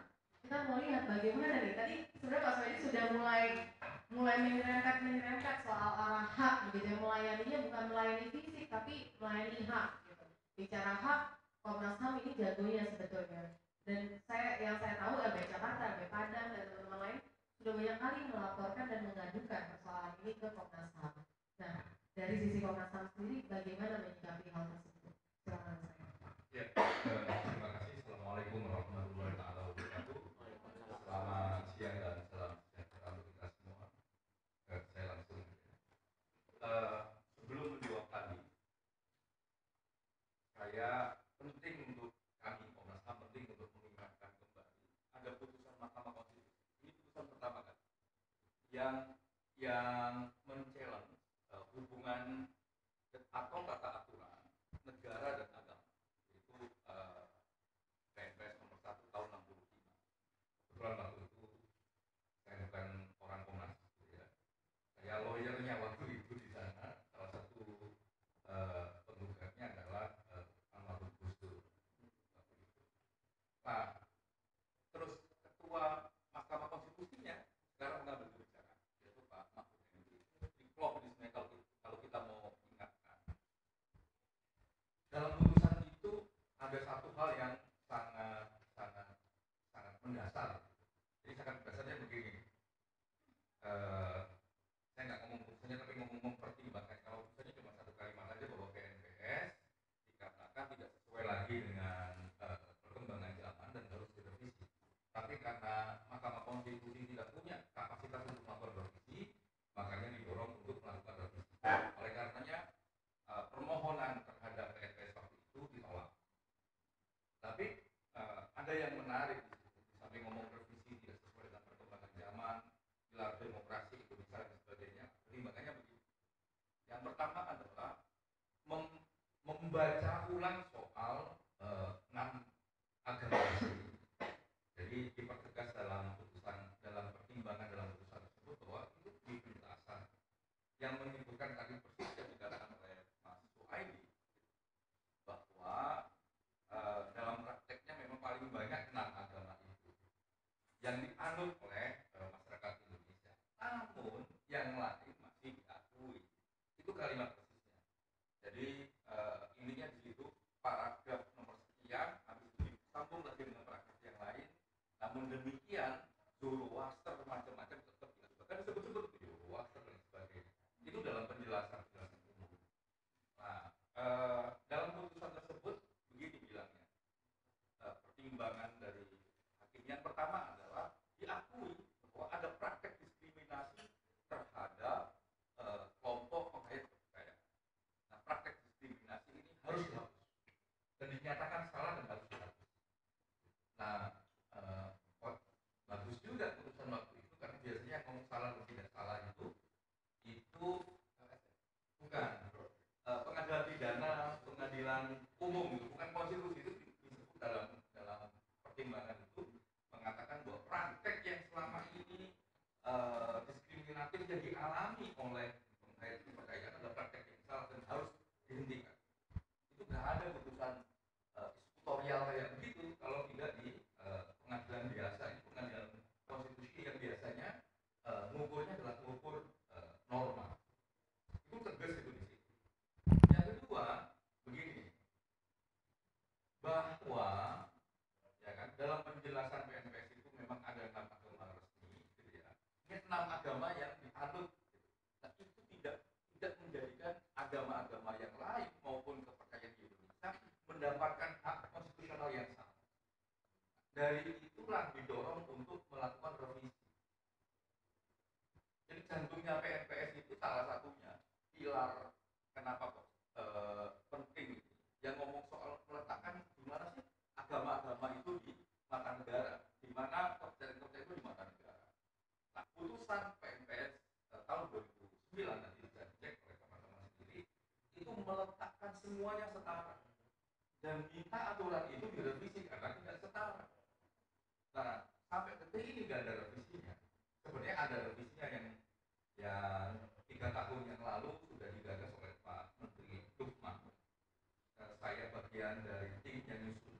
B: kita mau lihat bagaimana nih. Tadi sebenarnya Pak Suwaidi sudah mulai menyerempet soal arah hak begitu ya. Melayaninya bukan melayani fisik tapi melayani hak gitu. Bicara hak, Komnas HAM ini jagonya sebetulnya. Dan yang saya tahu LBH Jakarta, LBH Padang, dan teman-teman lain sudah banyak kali melaporkan dan mengadukan persoalan ini ke Komnas HAM. Nah, dari sisi Komnas HAM sendiri, bagaimana menyikapi hal tersebut? Silakan saya.
E: Ya, terima kasih. Assalamualaikum warahmatullahi wabarakatuh. Selamat siang dan salam sejahtera untuk kita semua. Saya langsung. Sebelum menjawab tadi, saya penting untuk kami Komnas HAM penting untuk mengingatkan kembali ada putusan Mahkamah Konstitusi. Ini putusan pertama kan yang men-challenge hubungan atau tata aturan negara dan agama. Itu PNPS nomor 1 tahun 65. Kebetulan waktu itu saya bukan orang Komnas ya. Saya lawyernya waktu itu di sana. Salah satu penggugatnya adalah almarhum Gus Dur. Nah, terus ketua Mahkamah Konstitusinya sekarang mengambil kebijakan, yaitu Pak Mahfud MD. Diplok di sini kalau kita mau ingatkan. Dalam putusan itu ada satu hal yang sangat mendasar. Jadi sangat mendasarnya begini. Saya nggak ngomong putusannya tapi ngomong pertimbangan. Kalau putusannya cuma satu kalimat aja bahwa PNPS dikatakan tidak sesuai lagi dengan perkembangan zaman dan harus direvisi. Tapi karena Mahkamah Konstitusi tidak punya kapasitas untuk melakukan revisi, makanya didorong untuk melakukan revisi. Oleh karenanya permohonan terhadap PNPS waktu itu ditolak. Tapi ada yang menarik di situ. Di samping ngomong revisi tidak sesuai dengan perkembangan zaman, gelar demokrasi Indonesia dan sebagainya. Pertimbangannya begini. Yang pertama adalah membaca ulang soal 6 agama. Jadi dipertegas dalam pertimbangan dalam putusan tersebut bahwa itu di penjelasan yang menyebutkan tadi persis yang dikatakan oleh Mas Suhaidi bahwa dalam prakteknya memang paling banyak 6 agama itu yang dianut oleh masyarakat Indonesia. Namun yang lain masih diakui. Itu kalimat persisnya. Jadi intinya di situ paragraf nomor sekian, habis itu disambung lagi dengan paragraf yang lain. Namun demikian Zoroaster macam-macam tetap dilakukan. Kan disebut-sebut Zoroaster dan sebagainya. Itu dalam penjelasan umum. Nah, dalam putusan tersebut begini bilangnya. Pertimbangan dari hakim yang pertama adalah diakui bahwa ada praktek diskriminasi terhadap kelompok penghayat kepercayaan. Nah, praktek diskriminasi ini harus dihapus dan dinyatakan salah dan harus dihapus. Nah, bagus juga putusan waktu itu karena biasanya ngomong salah dan tidak salah itu bukan pengadilan pidana, pengadilan umum itu bukan konstitusi itu disebut dalam pertimbangan itu mengatakan bahwa praktek yang selama ini diskriminatif yang dialami oleh penghayat kepercayaan adalah praktek yang salah dan harus dihentikan. Itu nggak ada putusan eksekutorial kayak begitu kalau tidak di pengadilan biasa. Ini pengadilan konstitusi yang biasanya ngukurnya adalah ngukur norma. Itu tegas itu di situ. Yang kedua begini, bahwa ya kan dalam penjelasan PNPS itu memang ada 6 agama resmi gitu ya. Ini 6 agama yang dianut gitu. Nah, itu tidak menjadikan agama-agama yang lain maupun kepercayaan di Indonesia mendapatkan hak konstitusional yang sama. Dari itulah didorong untuk melakukan revisi. Jadi jantungnya PNPS itu salah satunya pilar kenapa kok penting yang ngomong soal meletakkan di mana sih agama-agama itu di mata negara, di mana kepercayaan itu di mata negara. Nah, putusan PNPS tahun 2009 nanti bisa dicek oleh teman-teman sendiri, itu meletakkan semuanya setara dan minta aturan itu direvisi karena tidak setara. Nah, sampai detik ini nggak ada revisinya. Sebenarnya ada revisinya yang 3 tahun yang lalu sudah digagas oleh Pak Menteri Lukman. Saya bagian dari tim yang nyusun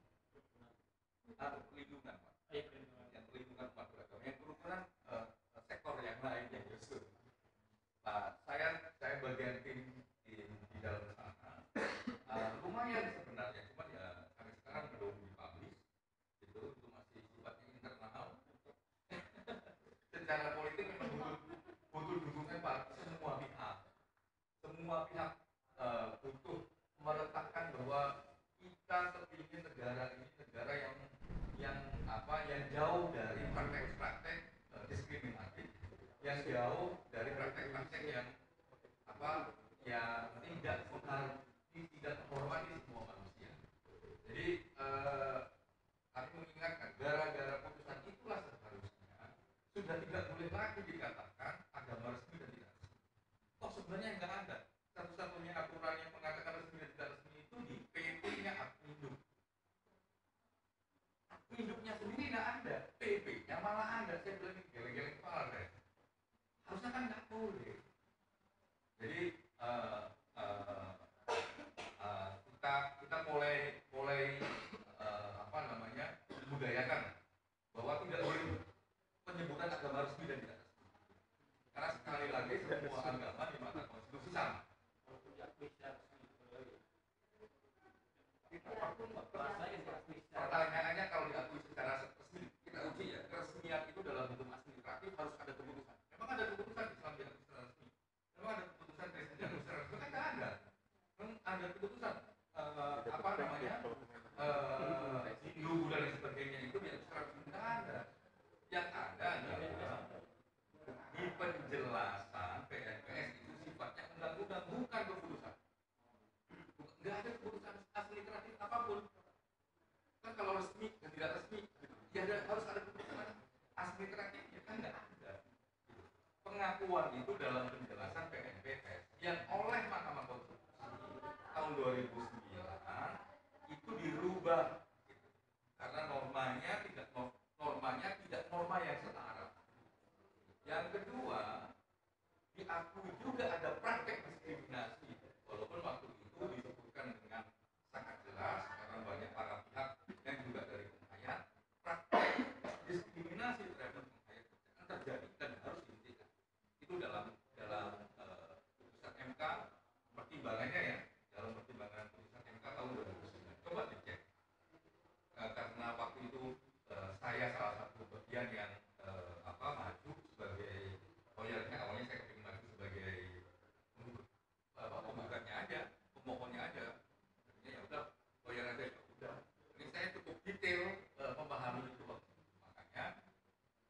E: atau pelindungan, Pak. Yang pelindungan umat beragama, yang kerumunan sektor yang lain yang nyusun. Nah, saya bagian tim di dalam sana. Lumayan sebenarnya, cuma ya sampai sekarang belum dipublish. Itu masih sifatnya internal. Secara politik memang butuh dukungan Pak semua pihak. Semua pihak butuh meletakkan bahwa kita kepingin negara ini negara yang jauh dari praktek-praktek diskriminatif, yang jauh dari praktek-praktek yang tidak menghargai, tidak menghormati semua manusia. Jadi kami mengingatkan, gara-gara putusan itulah seharusnya sudah tidak boleh lagi dikatakan agama resmi dan tidak resmi. Toh sebenarnya nggak ada. Satu-satunya aturan yang mengatakan resmi dan tidak resmi itu di PP-nya Akminduk. Akminduknya sendiri nggak ada, PP-nya malah ada. Saya bilang ini geleng-geleng kepala deh. Harusnya kan nggak boleh. Jadi kita mulai budayakan bahwa tidak boleh penyebutan agama resmi dan tidak resmi. Karena sekali lagi semua agama di mata konstitusi sama. Pertanyaannya kalau diakui secara resmi, kita uji ya, keresmian itu dalam hukum administratif harus ada keputusan. Memang ada keputusan Islam diakui secara resmi. Memang ada keputusan Kristen diakui secara resmi, kan nggak ada. Memang ada keputusan Hindu dan lain sebagainya itu diakui secara resmi, nggak ada. Yang ada adalah di penjelasan PNPS itu sifatnya undang-undang, bukan keputusan. Nggak ada keputusan administratif apapun. Kan kalau resmi dan tidak resmi, ya harus ada keputusan administratifnya, kan nggak ada. Pengakuan itu dalam penjelasan PNPS yang oleh Mahkamah Konstitusi tahun 2009 itu dirubah karena normanya tidak norma yang setara. Yang kedua, diakui juga ada praktek diskriminasi, walaupun waktu itu disebutkan dengan sangat jelas karena banyak para pihak yang juga dari penghayat, praktek diskriminasi terhadap penghayat kerjaan terjadi dan harus dihentikan. Itu dalam putusan MK, pertimbangannya ya, dalam pertimbangan putusan MK tahun 2009. Coba dicek. Karena waktu itu saya salah satu bagian yang maju sebagai lawyernya. Awalnya saya kepingin maju sebagai penggugatnya aja, pemohonnya aja. Ya udah, lawyer aja ya udah. Ini saya cukup detail memahami itu. Makanya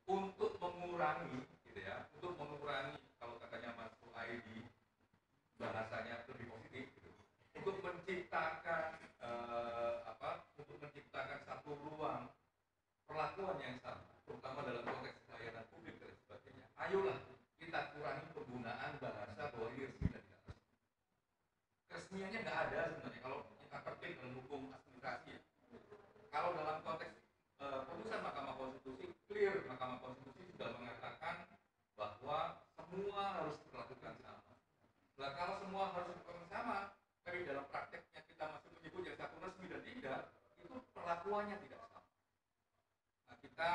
E: untuk mengurangi, gitu ya, untuk mengurangi kalau katanya Mas Suhaidi bahasanya lebih positif, gitu, untuk menciptakan satu ruang perlakuan yang sama, terutama dalam konteks pelayanan publik dan sebagainya. Ayolah kita kurangi penggunaan bahasa bahwa ini resmi dan tidak resmi. Keresmiannya nggak ada sebenarnya kalau kita tertib dalam hukum administrasi. Ya. Kalau dalam konteks putusan Mahkamah Konstitusi, clear Mahkamah Konstitusi sudah mengatakan bahwa semua harus diperlakukan sama. Nah, kalau semua harus diperlakukan sama, tapi dalam prakteknya kita masih menyebut yang satu resmi dan tidak, itu perlakuannya tidak sama. Nah, kita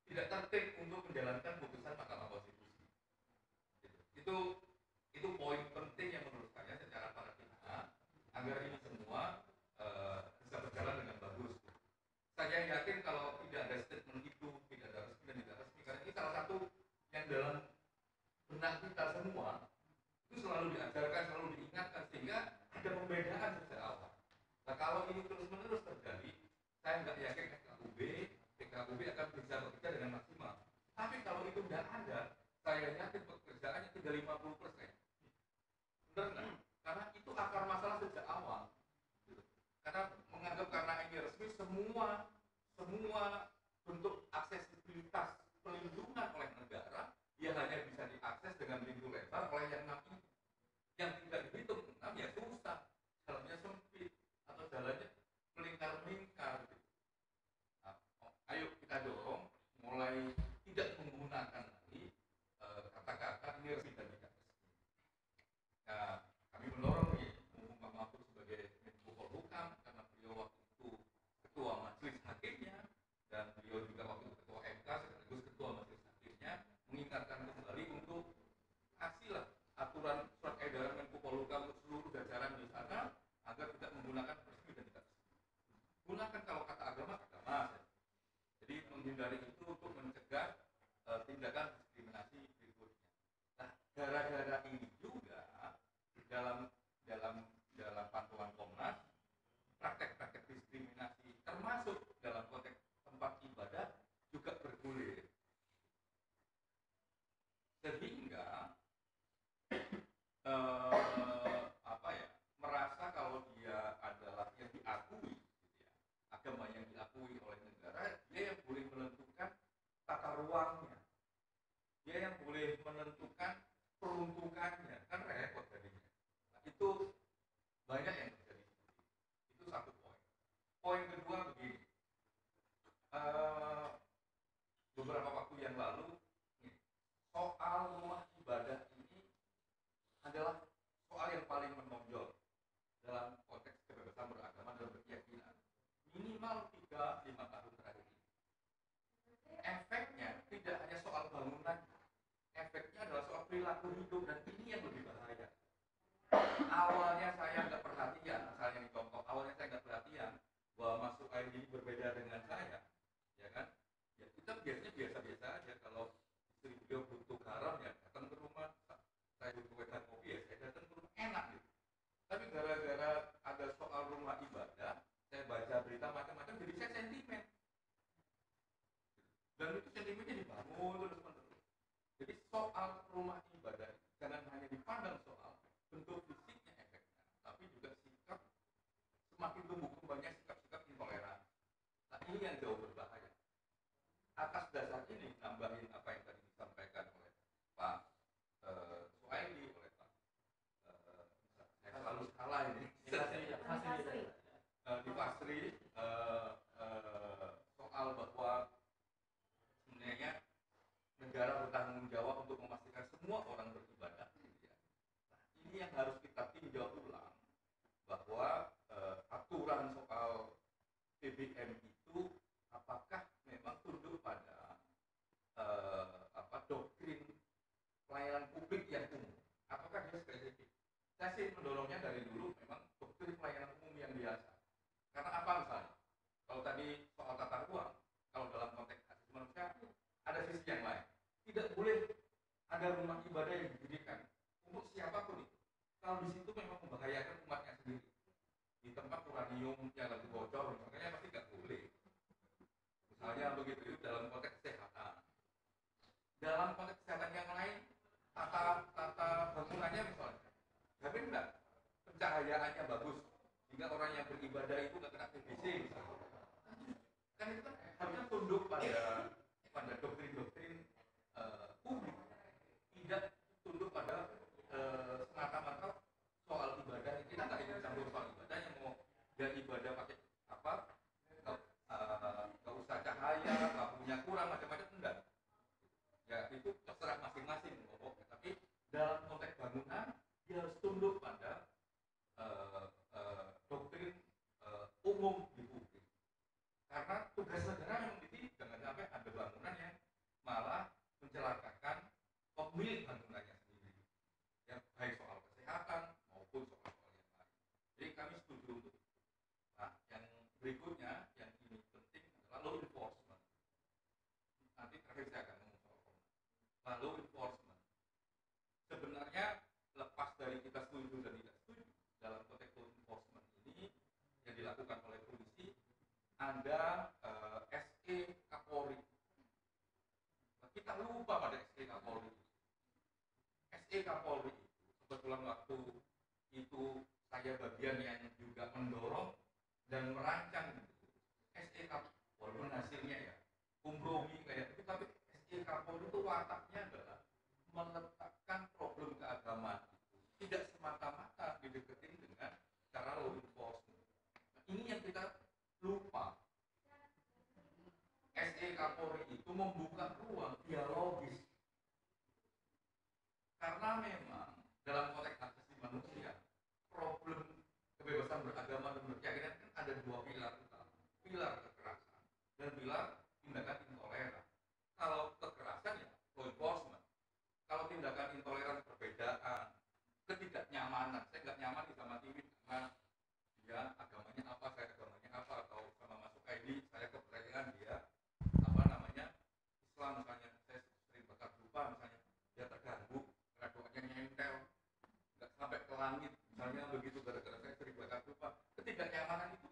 E: tidak tertib untuk menjalankan putusan Mahkamah Konstitusi. Itu poin penting yang menurut saya secara paradigma agar ini semua bisa berjalan dengan bagus. Saya yakin kalau tidak ada statement itu, tidak ada resmi dan tidak resmi, karena ini salah satu yang dalam benak kita semua itu selalu diajarkan, selalu diingatkan, sehingga ada pembedaan sejak awal. Nah, kalau ini terus-menerus terjadi, saya nggak yakin PKUB akan bisa bekerja dengan maksimal. Tapi kalau itu tidak ada, saya yakin pekerjaannya tinggal 50%. Benar nggak? Karena itu akar masalah sejak awal. Karena menganggap karena ini resmi, semua bentuk aksesibilitas pelindungan oleh negara ya dia hanya bisa diakses dengan pintu lebar oleh yang 6 ini. Yang tidak dihitung 6 ya susah, jalannya sempit atau jalannya melingkar-melingkar gitu. Nah, ayo kita dorong mulai tidak menggunakan lagi kata-kata ini resmi dan tidak resmi. Nah, kami mendorong nih mumpung Pak Mahfud sebagai Menko Polhukam karena beliau waktu itu ketua majelis hakimnya dan beliau juga waktu itu ketua MK sekaligus ketua majelis hakimnya, mengingatkan kembali untuk kasihlah aturan surat edaran Menko Polhukam untuk seluruh jajaran di sana agar tidak menggunakan resmi dan tidak resmi. Gunakan kalau kata agama agama. Jadi menghindari itu untuk mencegah tindakan diskriminasi berikutnya. Nah, gara-gara ini juga dalam pantauan Komnas, praktek-praktek diskriminasi termasuk dalam konteks tempat ibadah juga bergulir. Sehingga merasa kalau dia adalah yang diakui, gitu ya, agama yang diakui oleh negara, dia yang boleh menentukan tata ruangnya, dia yang boleh menentukan peruntukannya, kan repot jadinya. Nah, itu banyak yang terjadi. Itu satu poin. Poin kedua begini, beberapa waktu yang lalu soal rumah ibadah ini adalah soal yang paling menonjol dalam konteks kebebasan beragama dan berkeyakinan minimal 3-5 tahun terakhir ini. Efeknya tidak hanya soal bangunan, efeknya adalah soal perilaku hidup, dan ini yang lebih bahaya. Awalnya saya nggak perhatian, misalnya ini contoh, awalnya saya nggak perhatian bahwa masuk air ini berbeda dengan saya, ya kan? Ya kita biasanya biasa-biasa aja. Kalau istri beliau butuh garam ya datang ke rumah, saya butuh wedang kopi ya saya datang ke rumah, enak gitu. Tapi gara-gara ada soal rumah ibadah, saya baca berita macam-macam, jadi saya sentimen. Dan itu sentimennya dibangun terus-menerus. Jadi soal rumah ibadah jangan hanya dipandang soal bentuk fisiknya, efeknya, tapi juga sikap, semakin tumbuh kembangnya sikap-sikap intoleran. Nah, ini yang jauh berbahaya. Atas dasar ini, nambahin apa yang tadi disampaikan oleh Pak Suhaili, oleh Pak saya selalu salah ini di Fasri, soal bahwa sebenarnya negara bertanggung jawab untuk memastikan semua orang beribadah, gitu ya. Nah, ini yang harus kita tinjau ulang, bahwa aturan soal PBM itu apakah memang tunduk pada doktrin pelayanan publik yang umum, apakah dia spesifik. Saya sih mendorongnya dari dulu memang doktrin pelayanan umum yang biasa. Karena apa misalnya? Kalau tadi soal tata ruang, kalau dalam konteks asasi manusia ada sisi yang lain. Tidak boleh ada rumah ibadah yang didirikan untuk siapapun itu. Kalau di situ memang membahayakan umatnya sendiri. Di tempat uranium yang lagi bocor, makanya pasti nggak boleh. Misalnya begitu dalam konteks kesehatan. Dalam konteks kesehatan yang lain, tata bangunannya misalnya, jamin nggak pencahayaannya bagus sehingga orang yang beribadah itu nggak kena TBC misalnya. Kan itu kan harusnya tunduk pada doktrin-doktrin publik, tidak tunduk pada semata-mata soal ibadah. Kita nggak ingin campur soal ibadah, yang mau dia ibadah pakai apa, nggak usah cahaya, lampunya kurang, macam-macam, enggak. Ya itu terserah masing-masing pokoknya. Tapi dalam konteks bangunan dia harus tunduk pada doktrin umum di publik. Karena tugas negara memang itu jangan sampai ada bangunan yang malah mencelakakan pemilik bangunannya sendiri. Ya baik soal kesehatan maupun soal-soal yang lain. Jadi kami setuju untuk. Nah, yang berikutnya yang ini penting adalah law enforcement. Nanti terakhir saya akan ngomong soal Komnas. Law enforcement. Sebenarnya lepas dari kita setuju dan tidak setuju dalam konteks law enforcement ini yang dilakukan oleh polisi, ada SE Kapolri. Kita lupa pada SE Kapolri. SE Kapolri itu kebetulan waktu itu saya bagian yang juga mendorong dan merancang gitu. SE Kapolri walaupun hasilnya ya kompromi kayak itu, tapi SE Kapolri itu wataknya adalah meletakkan problem keagamaan itu tidak semata-mata dideketin dengan cara law enforcement. Nah, ini yang kita lupa. SE Kapolri itu membuka ruang dialogis karena memang dalam konteks hak asasi manusia problem kebebasan beragama dan berkeyakinan kan ada dua pilar utama, pilar kekerasan dan pilar tindakan intoleran. Kalau kekerasan ya law enforcement, kalau tindakan intoleran perbedaan, ketidaknyamanan, saya nggak nyaman sama Tiwin karena dia agamanya apa, saya agamanya apa, atau sama masuk ID saya kepercayaan dia apa namanya Islam misalnya, saya sering bakar lupa misalnya, dia terganggu karena doanya nyentel nggak sampai ke langit misalnya begitu gara-gara saya sering bakar lupa. Ketidaknyamanan itu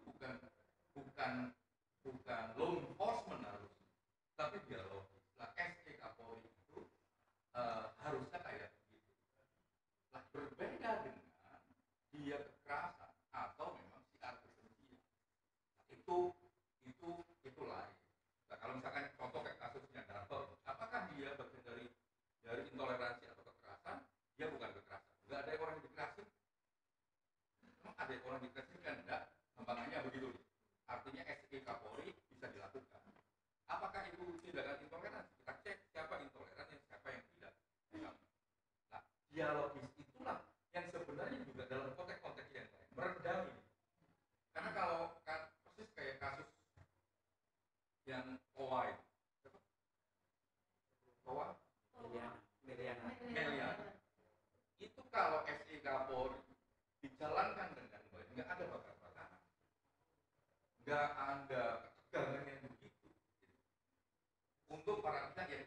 E: bukan law enforcement harus, tapi dialogis. Nah, SE Kapolri itu harusnya kayak begitu. Nah, berbeda dengan dia kekerasan atau memang siar kebencian. Nah, itu lain. Nah, kalau misalkan contoh kayak kasusnya Darto, apakah dia bagian dari intoleransi atau kekerasan? Dia bukan kekerasan. Enggak ada orang yang dikerasin. Emang ada orang yang dikerasin kan? Enggak. Gampangnya begitu. Artinya SE Kapolri bisa dilakukan. Apakah itu tindakan intoleransi? Kita cek siapa intoleran dan siapa yang tidak. Nah, dialogis itulah yang sebenarnya juga dalam konteks-konteks yang lain meredam ini. Karena kalau kan persis kayak kasus yang Kowai, Meliana, itu kalau SE Kapolri dijalankan dengan baik, nggak ada bakar-bakaran, nggak ada ketegangan yang begitu. Untuk para pihak yang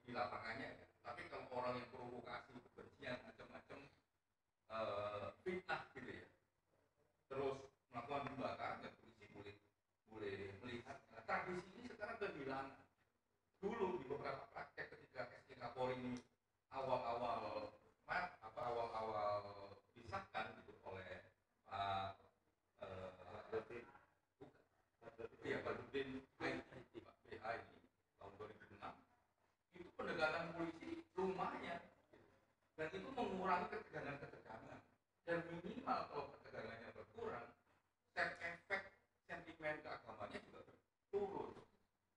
E: di lapangannya ya. Tapi kalau orang yang provokasi, kebencian, macam-macam fitnah gitu ya, terus melakukan pembakaran, ya polisi boleh melihat. Nah, tradisi ini sekarang kehilangan. Dulu di beberapa praktek ketika SE Kapolri ini awal-awal disahkan gitu oleh Pak Badudin Pak BH ini tahun 2006, itu pendekatan polisi lumayan gitu. Dan itu mengurangi ketegangan-ketegangan, dan minimal kalau ketegangannya berkurang, efek sentimen keagamannya juga turun.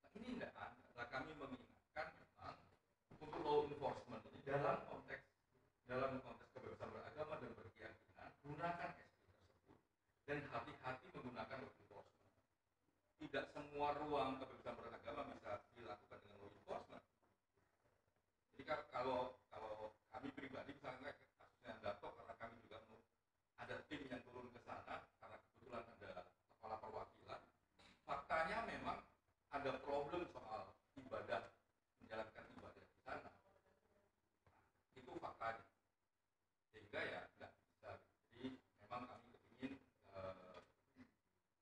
E: Nah, ini tidak ada. Nah, kami mengingatkan memang untuk law enforcement ini dalam konteks kebebasan beragama dan berkeyakinan, gunakan SE tersebut dan hati-hati menggunakan law enforcement. Tidak semua ruang kebebasan beragama bisa dilakukan dengan law enforcement. Jadi kalau kami pribadi misalnya kasusnya Dato, karena kami juga ada tim yang turun ke sana karena kebetulan ada kepala perwakilan, faktanya memang ada problem soal ibadah, menjalankan ibadah di sana. Itu faktanya. Sehingga ya nggak bisa. Jadi memang kami ingin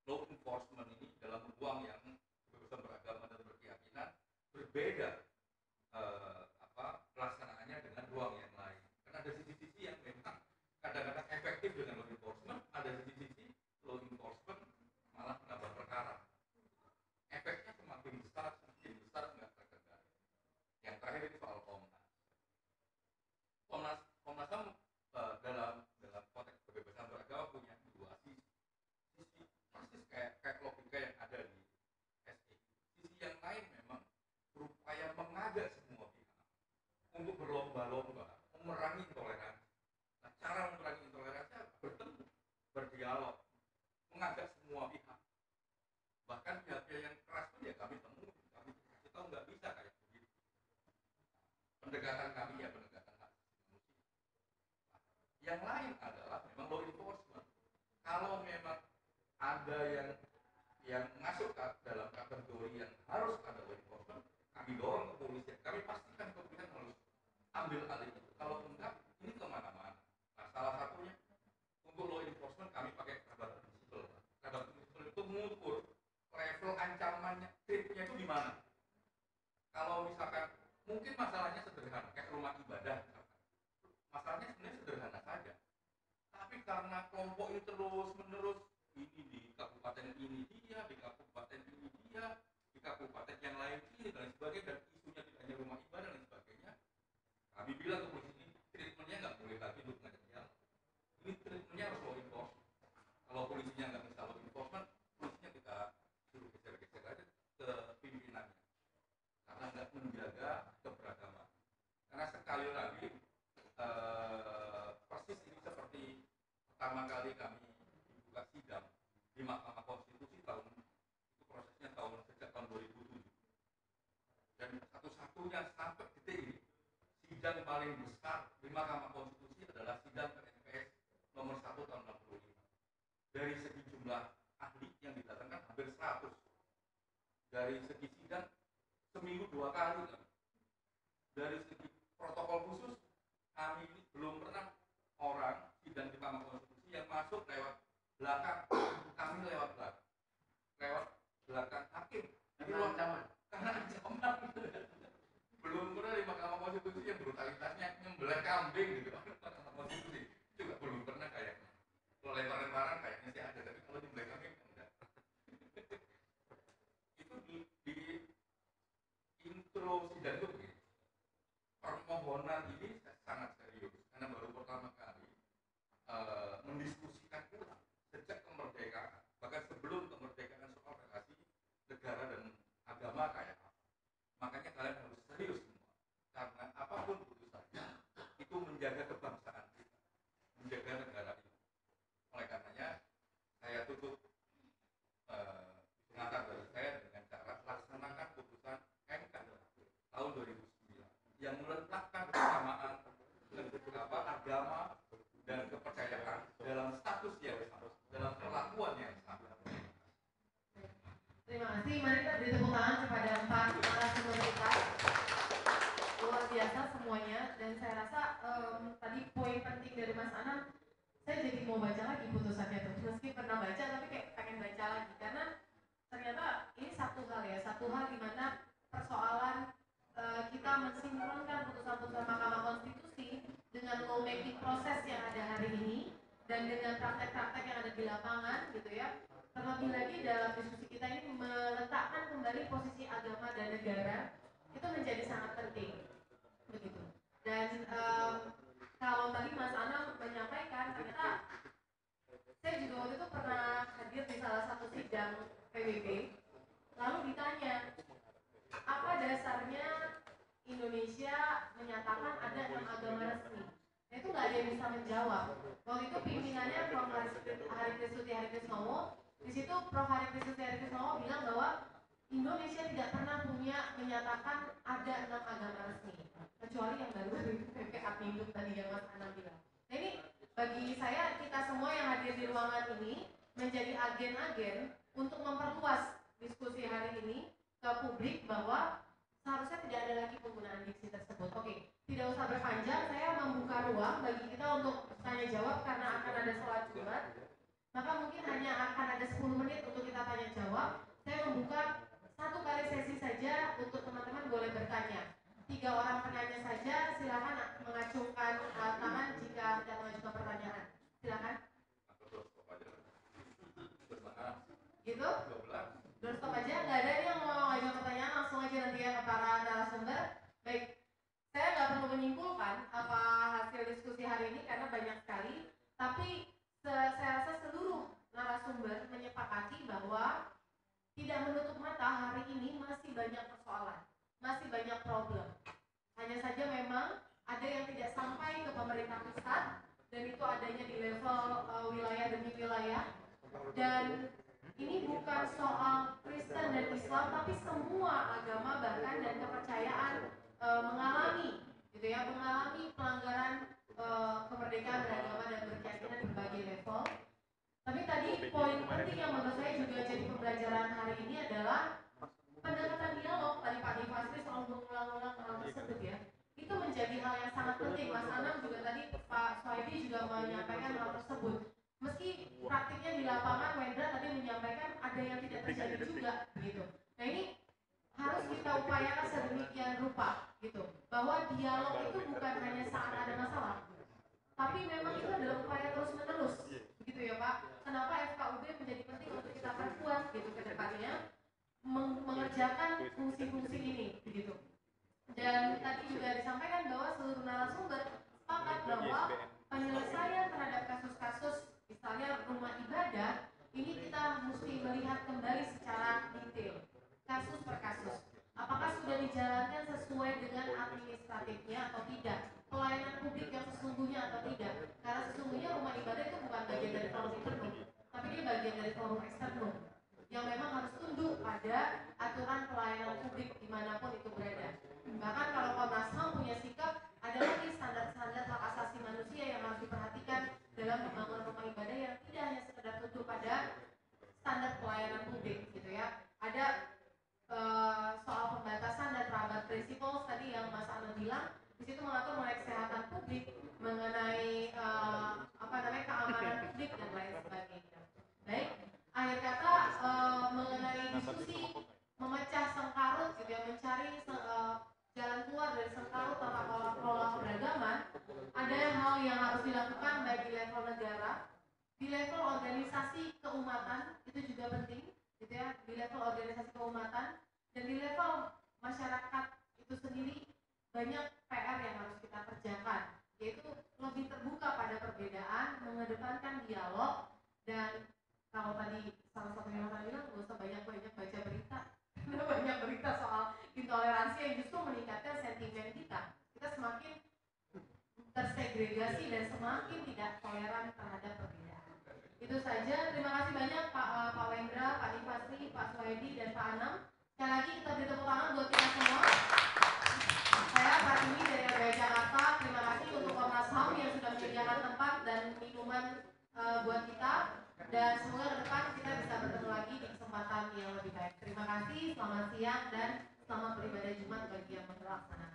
E: law enforcement ini dalam ruang yang kebebasan beragama dan berkeyakinan berbeda pelaksanaannya dengan ruang yang lain. Karena ada sisi-sisi yang memang kadang-kadang efektif dengan law enforcement, ada sisi-sisi law enforcement malah menambah perkara. Efeknya semakin besar nggak terkendali. Yang terakhir itu soal Komnas HAM dalam konteks kebebasan beragama punya dua sisi persis kayak logika yang ada di SE. Sisi yang lain memang berupaya mengajak semua pihak untuk berlomba-lomba memerangi intoleransi. Nah, cara memerangi intoleransi bertemu, berdialog, mengajak semua pihak. Bahkan pihak-pihak yang keras pun ya kami temui, kami kasih tahu nggak bisa kayak begitu. Pendekatan kami ya pendekatan hak manusia. Nah, yang lain adalah memang law enforcement. Kalau memang ada yang masuk dalam kategori yang harus ada law enforcement, kami dorong kepolisian. Kami pastikan kepolisian harus ambil alih itu. Kalau enggak, ini kemana-mana. Nah, salah satunya untuk law enforcement kami pakai kadar prinsipal. Kadar prinsipal itu mengukur level ancamannya, tripnya itu di mana. Kalau misalkan mungkin masalahnya sederhana, kayak rumah ibadah misalkan. Masalahnya sebenarnya sederhana saja. Tapi karena kelompok ini terus-menerus, ini di kabupaten ini dia, di kabupaten ini dia, di kabupaten yang lain ini dan sebagainya, dan isunya tidak hanya rumah ibadah dan sebagainya, kami kami bilang ke polisi ini treatmentnya nggak boleh lagi dukungan sosial, ini treatmentnya harus law enforcement. Kalau polisinya nggak bisa law enforcement, polisinya kita suruh geser-geser aja ke pimpinannya, karena nggak menjaga keberagaman. Karena sekali lagi persis ini seperti pertama kali kami dibuka sidang di Mahkamah Konstitusi itu prosesnya sejak tahun 2007, dan satu-satunya sampai detik ini sidang paling besar di Mahkamah Konstitusi adalah sidang PNPS nomor 1 tahun 65. Dari segi jumlah ahli yang didatangkan hampir 100. Dari segi sidang seminggu 2 kali kan. Dari segi protokol khusus kami ini belum pernah orang sidang di Mahkamah Konstitusi yang masuk lewat belakang, kami lewat belakang hakim. Ini ancaman. Karena ancaman. Belum pernah di Mahkamah Konstitusi yang brutalitasnya nyembelih kambing gitu. Mahkamah Konstitusi juga belum pernah kayaknya. Kalau lempar-lemparan kayaknya sih ada, tapi kalau nyembelih kambing enggak. Itu di intro sidang itu begini. Permohonan ini sangat serius karena baru pertama kali mendiskusikan ulang sejak kemerdekaan, bahkan sebelum kemerdekaan soal relasi negara dan agama kayak apa. Makanya kalian harus serius semua, karena apapun putusannya itu menjaga kebangsaan kita, menjaga negara ini. Oleh karenanya saya tutup pengantar dari saya dengan cara laksanakan putusan MK tahun 2009 yang meletakkan kesamaan agama dan kepercayaan dalam status yang sama, dalam perlakuan yang sama.
B: Terima kasih. Mari kita beri tepuk tangan kepada 4 narasumber kita. Luar biasa semuanya, dan saya rasa tadi poin penting dari Mas Anam, saya jadi mau baca lagi putusannya tuh. Meski pernah baca tapi kayak pengen baca lagi, karena ternyata ini satu hal di mana persoalan kita mensinkronkan putusan-putusan Mahkamah Konstitusi dengan law making proses yang ada hari ini dan dengan praktek-praktek yang ada di lapangan gitu ya. Terlebih lagi dalam diskusi kita ini meletakkan kembali posisi agama dan negara itu menjadi sangat penting begitu. Dan kalau tadi Mas Anam menyampaikan, ternyata saya juga waktu itu pernah hadir di salah satu sidang PBB, lalu ditanya apa dasarnya Indonesia menyatakan ada 6 agama resmi. Nah, itu nggak ada yang bisa menjawab. Waktu itu pimpinannya Prof. Haritresuti Haritresnowo. Di situ Prof. Haritresuti Haritresnowo bilang bahwa Indonesia tidak pernah menyatakan ada 6 agama resmi, kecuali yang baru dari PP Adminduk tadi yang Mas Anam bilang. Nah, ini bagi saya, kita semua yang hadir di ruangan ini menjadi agen-agen untuk memperluas diskusi hari ini ke publik bahwa seharusnya tidak ada lagi penggunaan diksi tersebut. Oke, tidak usah berpanjang, saya membuka ruang bagi kita untuk tanya jawab karena akan ada sholat Jumat. Maka mungkin hanya akan ada 10 menit untuk kita tanya jawab. Saya membuka 1 kali sesi saja untuk teman-teman boleh bertanya. 3 orang penanya saja, silakan mengacungkan tangan jika tidak mengajukan pertanyaan. Silakan. Gitu? Doorstop aja, nggak ada yang mau ngajak pertanyaan, langsung aja nanti ya ke para narasumber. Baik, saya nggak perlu menyimpulkan apa hasil diskusi hari ini karena banyak sekali, tapi saya rasa seluruh narasumber menyepakati bahwa tidak menutup mata hari ini masih banyak persoalan, masih banyak problem. Hanya saja memang ada yang tidak sampai ke pemerintah pusat, dan itu adanya di level wilayah demi wilayah. Dan ini bukan soal Kristen dan Islam, tapi semua agama bahkan dan kepercayaan mengalami pelanggaran kemerdekaan beragama dan berkeyakinan di berbagai level. Tapi tadi poin penting yang menurut saya juga jadi pembelajaran hari ini adalah pendekatan dialog. Tadi Pak Nifasri selalu mengulang-ulang hal tersebut ya. Itu menjadi hal yang sangat penting. Mas Anam juga tadi, Pak Soedi juga menyampaikan hal tersebut. Meski praktiknya di lapangan, Wendra tadi menyampaikan ada yang tidak terjadi juga gitu. Nah, ini harus kita upayakan sedemikian rupa gitu, bahwa dialog itu bukan hanya saat ada masalah, tapi memang itu adalah upaya terus menerus gitu ya Pak. Kenapa FKUB menjadi penting untuk kita perkuat gitu ke depannya mengerjakan fungsi-fungsi ini gitu. Dan tadi juga disampaikan bahwa seluruh narasumber sepakat bahwa penyelesaian terhadap kasus-kasus misalnya rumah ibadah ini kita mesti melihat kembali secara detail, kasus per kasus. Apakah sudah dijalankan sesuai dengan administratifnya atau tidak? Pelayanan publik yang sesungguhnya atau tidak? Karena sesungguhnya rumah ibadah itu bukan bagian dari forum internum, tapi dia bagian dari forum eksternum yang memang harus tunduk pada aturan pelayanan publik dimanapun itu berada. Bahkan kalau Komnas HAM punya sikap, ada lagi standar-standar hak asasi manusia yang harus diperhatikan dalam pembangunan rumah ibadah yang tidak hanya sekedar tunduk pada standar pelayanan publik gitu ya. Ada soal pembatasan dan rabat prinsipal tadi yang Mas Ana bilang, di situ mengatur mengenai kesehatan publik, mengenai keamanan publik dan lain sebagainya. Baik, akhir kata mengenai diskusi memecah sengkarut gitu ya, mencari jalan keluar dari sengkarut tata kelola keberagaman, ada hal yang harus dilakukan baik di level negara, di level organisasi keumatan itu juga penting gitu ya, di level organisasi keumatan dan di level masyarakat itu sendiri banyak PR yang harus kita kerjakan, yaitu lebih terbuka pada perbedaan, mengedepankan dialog, dan kalau tadi salah satu yang saya bilang gak usah banyak-banyak baca berita karena banyak berita soal intoleransi yang justru meningkatkan sentimen kita semakin tersegregasi dan semakin tidak toleran terhadap perbedaan. Itu saja, terima kasih banyak Pak Wendra, Pak Nifasri, Pak Suhaidi, dan Pak Anam. Sekali lagi kita beri tepuk tangan buat kita semua. Saya Pak Ini dari LBH Jakarta, terima kasih untuk Komnas HAM yang sudah menyediakan tempat dan minuman buat kita, dan semoga ke depan kita bisa bertemu lagi di kesempatan yang lebih baik. Terima kasih, selamat siang dan selamat beribadah Jumat bagi yang melaksanakan.